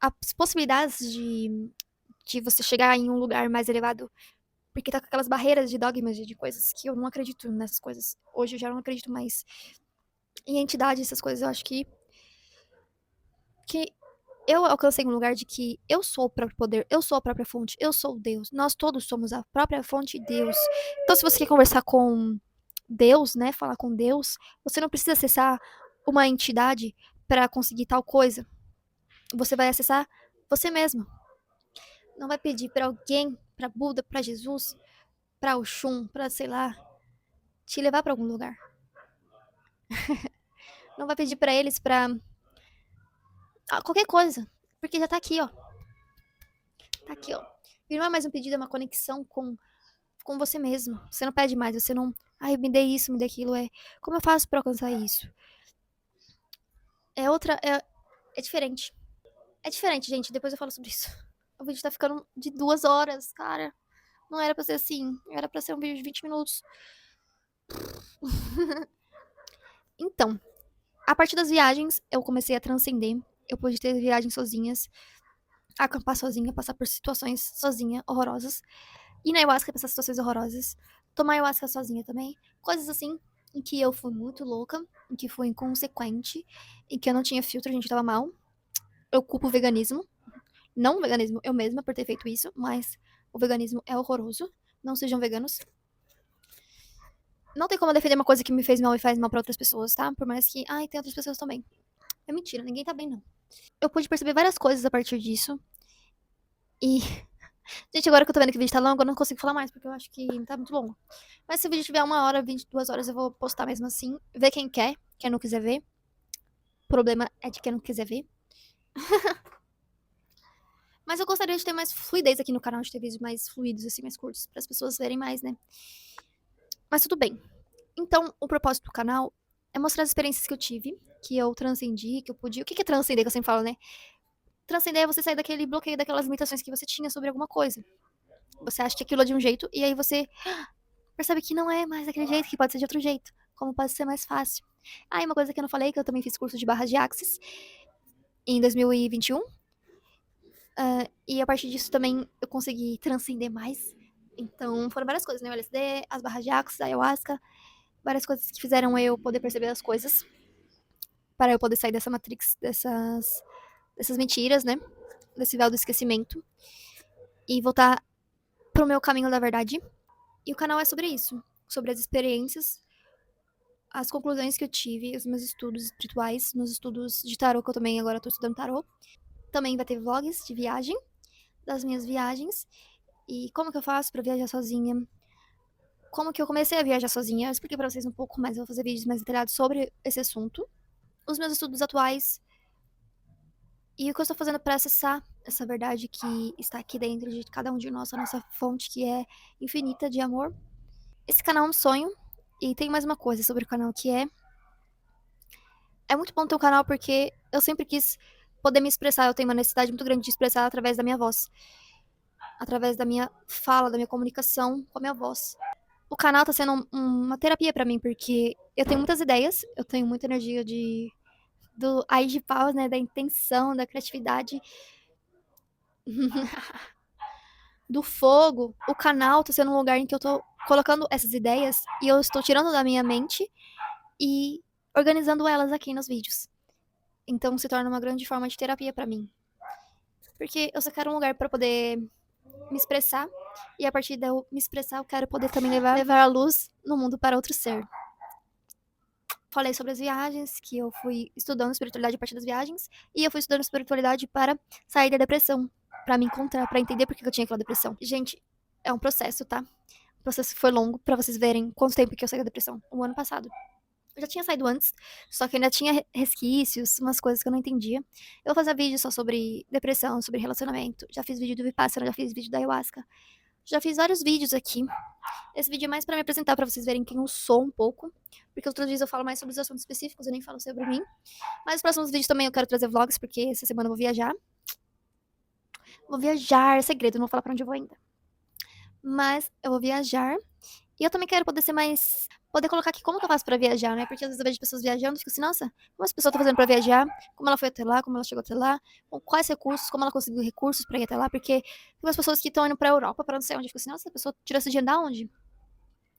as possibilidades de você chegar em um lugar mais elevado. Porque tá com aquelas barreiras de dogmas, de coisas que eu não acredito nessas coisas. Hoje eu já não acredito mais em entidade, essas coisas. Eu acho que eu alcancei um lugar de que eu sou o próprio poder, eu sou a própria fonte, eu sou Deus. Nós todos somos a própria fonte de Deus. Então, se você quer conversar com Deus, né, falar com Deus, você não precisa acessar uma entidade para conseguir tal coisa. Você vai acessar você mesmo. Não vai pedir para alguém, para Buda, para Jesus, para Oxum, para sei lá, te levar para algum lugar. Não vai pedir para eles para qualquer coisa, porque já tá aqui, ó. Tá aqui, ó. E não é mais um pedido, é uma conexão com você mesmo. Você não pede mais, você não. Ai, me dê isso, me dê aquilo. É. Como eu faço pra alcançar isso? É outra. É diferente. É diferente, gente. Depois eu falo sobre isso. O vídeo tá ficando de 2 horas, cara. Não era pra ser assim. Era pra ser um vídeo de 20 minutos. Então, a partir das viagens, eu comecei a transcender. Eu pude ter viagens sozinhas, acampar sozinha, passar por situações sozinha, horrorosas. Ir na ayahuasca, passar situações horrorosas. Tomar ayahuasca sozinha também. Coisas assim, em que eu fui muito louca, em que fui inconsequente, em que eu não tinha filtro, a gente tava mal. Eu culpo o veganismo. Não o veganismo, eu mesma por ter feito isso, mas o veganismo é horroroso. Não sejam veganos. Não tem como defender uma coisa que me fez mal e faz mal pra outras pessoas, tá? Por mais que, ai, tem outras pessoas também. É mentira, ninguém tá bem, não. Eu pude perceber várias coisas a partir disso. E, gente, agora que eu tô vendo que o vídeo tá longo, eu não consigo falar mais, porque eu acho que tá muito longo. Mas se o vídeo tiver 1 hora, 22 horas, eu vou postar mesmo assim. Ver quem quer, quem não quiser ver. O problema é de quem não quiser ver. Mas eu gostaria de ter mais fluidez aqui no canal, de ter vídeos mais fluidos, assim, mais curtos, para as pessoas verem mais, né? Mas tudo bem. Então, o propósito do canal é mostrar as experiências que eu tive, que eu transcendi, que eu pude. O que é transcender, que eu sempre falo, né? Transcender é você sair daquele bloqueio, daquelas limitações que você tinha sobre alguma coisa. Você acha que aquilo é de um jeito, e aí você percebe que não é mais daquele jeito, que pode ser de outro jeito. Como pode ser mais fácil. Ah, e uma coisa que eu não falei, que eu também fiz curso de barras de Axis em 2021. E a partir disso também eu consegui transcender mais. Então foram várias coisas, né? O LSD, as barras de Axis, a ayahuasca, várias coisas que fizeram eu poder perceber as coisas. Para eu poder sair dessa matrix, dessas mentiras, né? Desse véu do esquecimento. E voltar pro meu caminho da verdade. E o canal é sobre isso. Sobre as experiências, as conclusões que eu tive, os meus estudos espirituais, meus estudos de tarô, que eu também agora tô estudando tarô. Também vai ter vlogs de viagem, das minhas viagens. E como que eu faço pra viajar sozinha. Como que eu comecei a viajar sozinha. Eu expliquei pra vocês um pouco mais, eu vou fazer vídeos mais detalhados sobre esse assunto. Os meus estudos atuais. E o que eu estou fazendo pra acessar essa verdade que está aqui dentro de cada um de nós, a nossa fonte que é infinita de amor. Esse canal é um sonho. E tem mais uma coisa sobre o canal que é muito bom ter um canal porque eu sempre quis poder me expressar. Eu tenho uma necessidade muito grande de expressar através da minha voz. Através da minha fala, da minha comunicação com a minha voz. O canal tá sendo uma terapia pra mim, porque eu tenho muitas ideias, eu tenho muita energia do ai de paus, né, da intenção, da criatividade, do fogo. O canal tá sendo um lugar em que eu tô colocando essas ideias e eu estou tirando da minha mente e organizando elas aqui nos vídeos. Então se torna uma grande forma de terapia pra mim. Porque eu só quero um lugar pra poder me expressar e a partir de eu me expressar eu quero poder também levar a luz no mundo para outro ser. Falei sobre as viagens, que eu fui estudando espiritualidade a partir das viagens, e eu fui estudando espiritualidade para sair da depressão, para me encontrar, para entender por que eu tinha aquela depressão. Gente, é um processo, tá? O processo foi longo para vocês verem quanto tempo que eu saí da depressão. O ano passado. Eu já tinha saído antes, só que ainda tinha resquícios, umas coisas que eu não entendia. Eu vou fazer vídeo só sobre depressão, sobre relacionamento. Já fiz vídeo do Vipassana, já fiz vídeo da Ayahuasca. Já fiz vários vídeos aqui. Esse vídeo é mais pra me apresentar, pra vocês verem quem eu sou um pouco. Porque outros vídeos eu falo mais sobre os assuntos específicos, eu nem falo sobre mim. Mas nos próximos vídeos também eu quero trazer vlogs, porque essa semana eu vou viajar. Vou viajar, é segredo, não vou falar pra onde eu vou ainda. Mas eu vou viajar. E eu também quero poder ser mais. Poder colocar aqui como que eu faço pra viajar, né? Porque às vezes eu vejo pessoas viajando e fico assim, nossa, como essa pessoa tá fazendo pra viajar? Como ela foi até lá? Como ela chegou até lá? Com quais recursos? Como ela conseguiu recursos pra ir até lá? Porque tem umas pessoas que estão indo pra Europa, pra não sei onde. Eu fico assim, nossa, a pessoa tirou esse dinheiro da onde?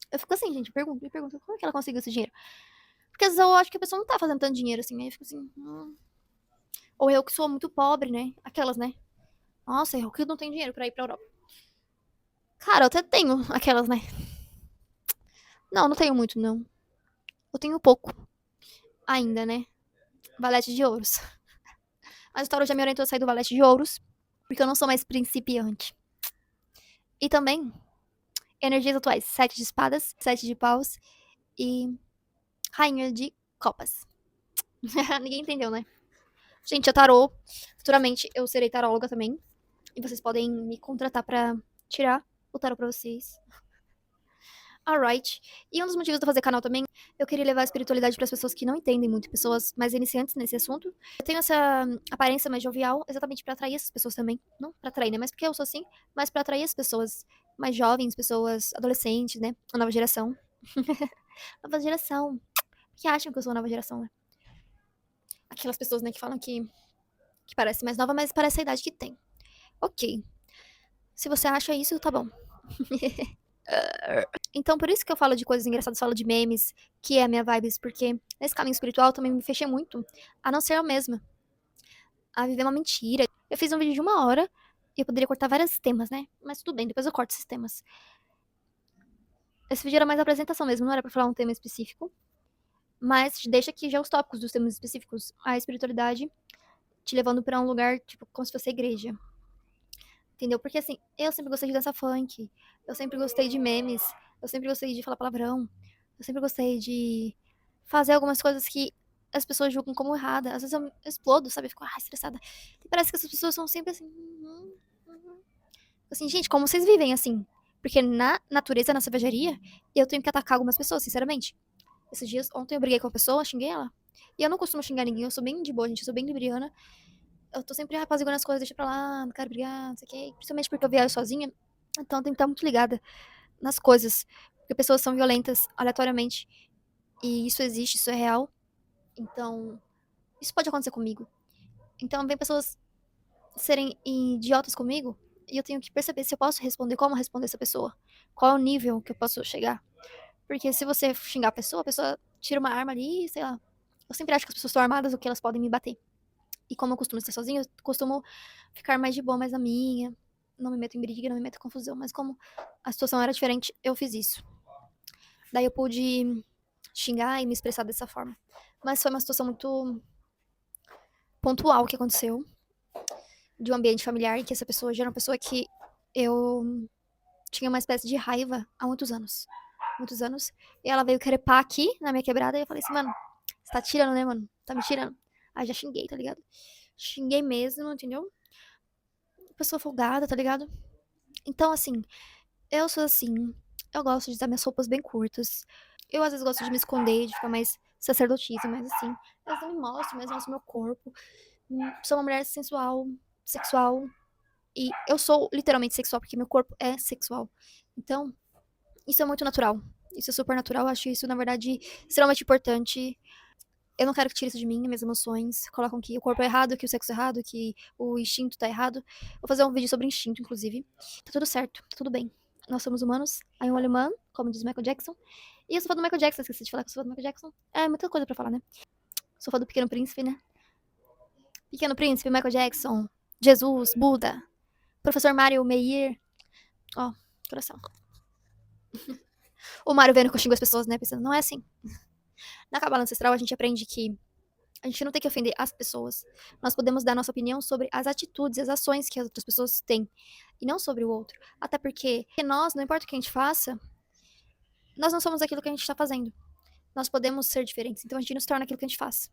Eu fico assim, gente, me pergunto, como é que ela conseguiu esse dinheiro? Porque às vezes eu acho que a pessoa não tá fazendo tanto dinheiro assim, aí eu fico assim, ou eu que sou muito pobre, né? Aquelas, né? Nossa, eu que não tenho dinheiro pra ir pra Europa. Cara, eu até tenho aquelas, né? Não, não tenho muito, não. Eu tenho pouco. Ainda, né? Valete de ouros. Mas o Tarot já me orientou a sair do valete de ouros, porque eu não sou mais principiante. E também, energias atuais: 7 de espadas, 7 de paus e rainha de copas. Ninguém entendeu, né? Gente, é tarô. Futuramente eu serei taróloga também. E vocês podem me contratar pra tirar o tarô pra vocês. Alright. E um dos motivos de eu fazer canal também, eu queria levar a espiritualidade para as pessoas que não entendem muito, pessoas mais iniciantes nesse assunto. Eu tenho essa aparência mais jovial, exatamente para atrair essas pessoas também. Não para atrair, né? Mas porque eu sou assim, mas para atrair as pessoas mais jovens, pessoas adolescentes, né? A nova geração. Nova geração. Que acham que eu sou a nova geração, né? Aquelas pessoas, né, que falam que parece mais nova, mas parece a idade que tem. Ok. Se você acha isso, tá bom. Então, por isso que eu falo de coisas engraçadas, falo de memes, que é a minha vibes, porque nesse caminho espiritual também me fechei muito a não ser eu mesma, a viver uma mentira. Eu fiz um vídeo de 1 hora e eu poderia cortar vários temas, né? Mas tudo bem, depois eu corto esses temas. Esse vídeo era mais apresentação mesmo, não era pra falar um tema específico. Mas deixa aqui já os tópicos dos temas específicos. A espiritualidade te levando pra um lugar, tipo, como se fosse a igreja. Entendeu? Porque assim, eu sempre gostei de dança funk, eu sempre gostei de memes, eu sempre gostei de falar palavrão, eu sempre gostei de fazer algumas coisas que as pessoas julgam como errada. Às vezes eu explodo, sabe? Eu fico estressada. E parece que essas pessoas são sempre assim. Assim, gente, como vocês vivem assim? Porque na natureza, na cervejaria, eu tenho que atacar algumas pessoas, sinceramente. Esses dias, ontem eu briguei com uma pessoa, xinguei ela. E eu não costumo xingar ninguém, eu sou bem de boa, gente, eu sou bem libriana. Eu tô sempre apaziguando as coisas, deixa pra lá, não quero brigar, não sei o quê. Principalmente porque eu viajo sozinha, então eu tenho que estar muito ligada nas coisas. Porque pessoas são violentas aleatoriamente. E isso existe, isso é real. Então, isso pode acontecer comigo. Então, vem pessoas serem idiotas comigo e eu tenho que perceber se eu posso responder, como responder essa pessoa. Qual é o nível que eu posso chegar. Porque se você xingar a pessoa tira uma arma ali, sei lá. Eu sempre acho que as pessoas estão armadas ou que elas podem me bater. E como eu costumo estar sozinha, eu costumo ficar mais de boa, mais na minha. Não me meto em briga, não me meto em confusão. Mas como a situação era diferente, eu fiz isso. Daí eu pude xingar e me expressar dessa forma. Mas foi uma situação muito pontual que aconteceu. De um ambiente familiar, em que essa pessoa já era uma pessoa que eu tinha uma espécie de raiva há muitos anos. Muitos anos. E ela veio querer pá aqui na minha quebrada e eu falei assim, mano, você tá tirando, né, mano? Tá me tirando. Aí já xinguei, tá ligado? Xinguei mesmo, entendeu? Pessoa folgada, tá ligado? Então, assim, eu sou assim. Eu gosto de usar minhas roupas bem curtas. Eu, às vezes, gosto de me esconder, de ficar mais sacerdotisa, mas assim, eu não me mostro, mas mostro meu corpo. Sou uma mulher sensual, sexual. E eu sou literalmente sexual, porque meu corpo é sexual. Então, isso é muito natural. Isso é super natural. Eu acho isso, na verdade, extremamente importante. Eu não quero que tire isso de mim, minhas emoções. Colocam que o corpo é errado, que o sexo é errado, que o instinto tá errado. Vou fazer um vídeo sobre instinto, inclusive. Tá tudo certo, tá tudo bem. Nós somos humanos. I'm only man, como diz Michael Jackson. E eu sou fã do Michael Jackson, esqueci de falar que eu sou fã do Michael Jackson. É muita coisa pra falar, né? Sou fã do Pequeno Príncipe, né? Pequeno Príncipe, Michael Jackson, Jesus, Buda, Professor Mario Meir. Ó, coração. O Mario vendo que eu xingo as pessoas, né? Pensando, não é assim. Na Cabala Ancestral, a gente aprende que a gente não tem que ofender as pessoas. Nós podemos dar nossa opinião sobre as atitudes, as ações que as outras pessoas têm. E não sobre o outro. Até porque nós, não importa o que a gente faça, nós não somos aquilo que a gente está fazendo. Nós podemos ser diferentes. Então a gente não se torna aquilo que a gente faz.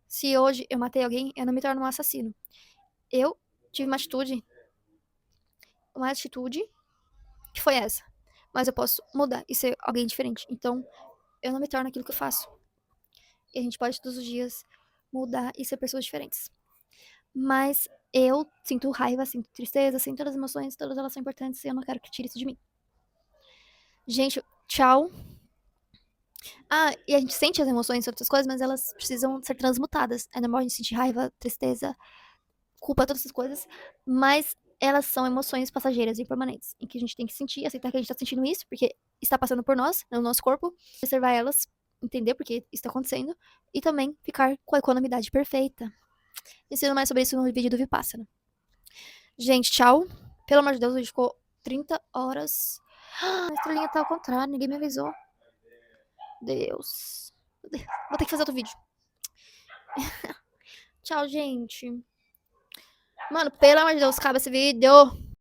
Se hoje eu matei alguém, eu não me torno um assassino. Eu tive uma atitude que foi essa. Mas eu posso mudar e ser alguém diferente. Então, eu não me torno aquilo que eu faço. E a gente pode todos os dias mudar e ser pessoas diferentes. Mas eu sinto raiva, sinto tristeza, sinto todas as emoções, todas elas são importantes e eu não quero que tire isso de mim. Gente, tchau. Ah, e a gente sente as emoções e outras coisas, mas elas precisam ser transmutadas. É normal a gente sentir raiva, tristeza, culpa, todas essas coisas, mas elas são emoções passageiras e impermanentes, em que a gente tem que sentir, aceitar que a gente tá sentindo isso, porque está passando por nós, no nosso corpo, observar elas, entender porque isso está acontecendo, e também ficar com a equanimidade perfeita. Ensino mais sobre isso no vídeo do Vipassana. Gente, tchau. Pelo amor de Deus, o vídeo ficou 30 horas. A estrelinha tá ao contrário, ninguém me avisou. Deus. Vou ter que fazer outro vídeo. Tchau, gente. Mano, pelo amor de Deus, acaba esse vídeo.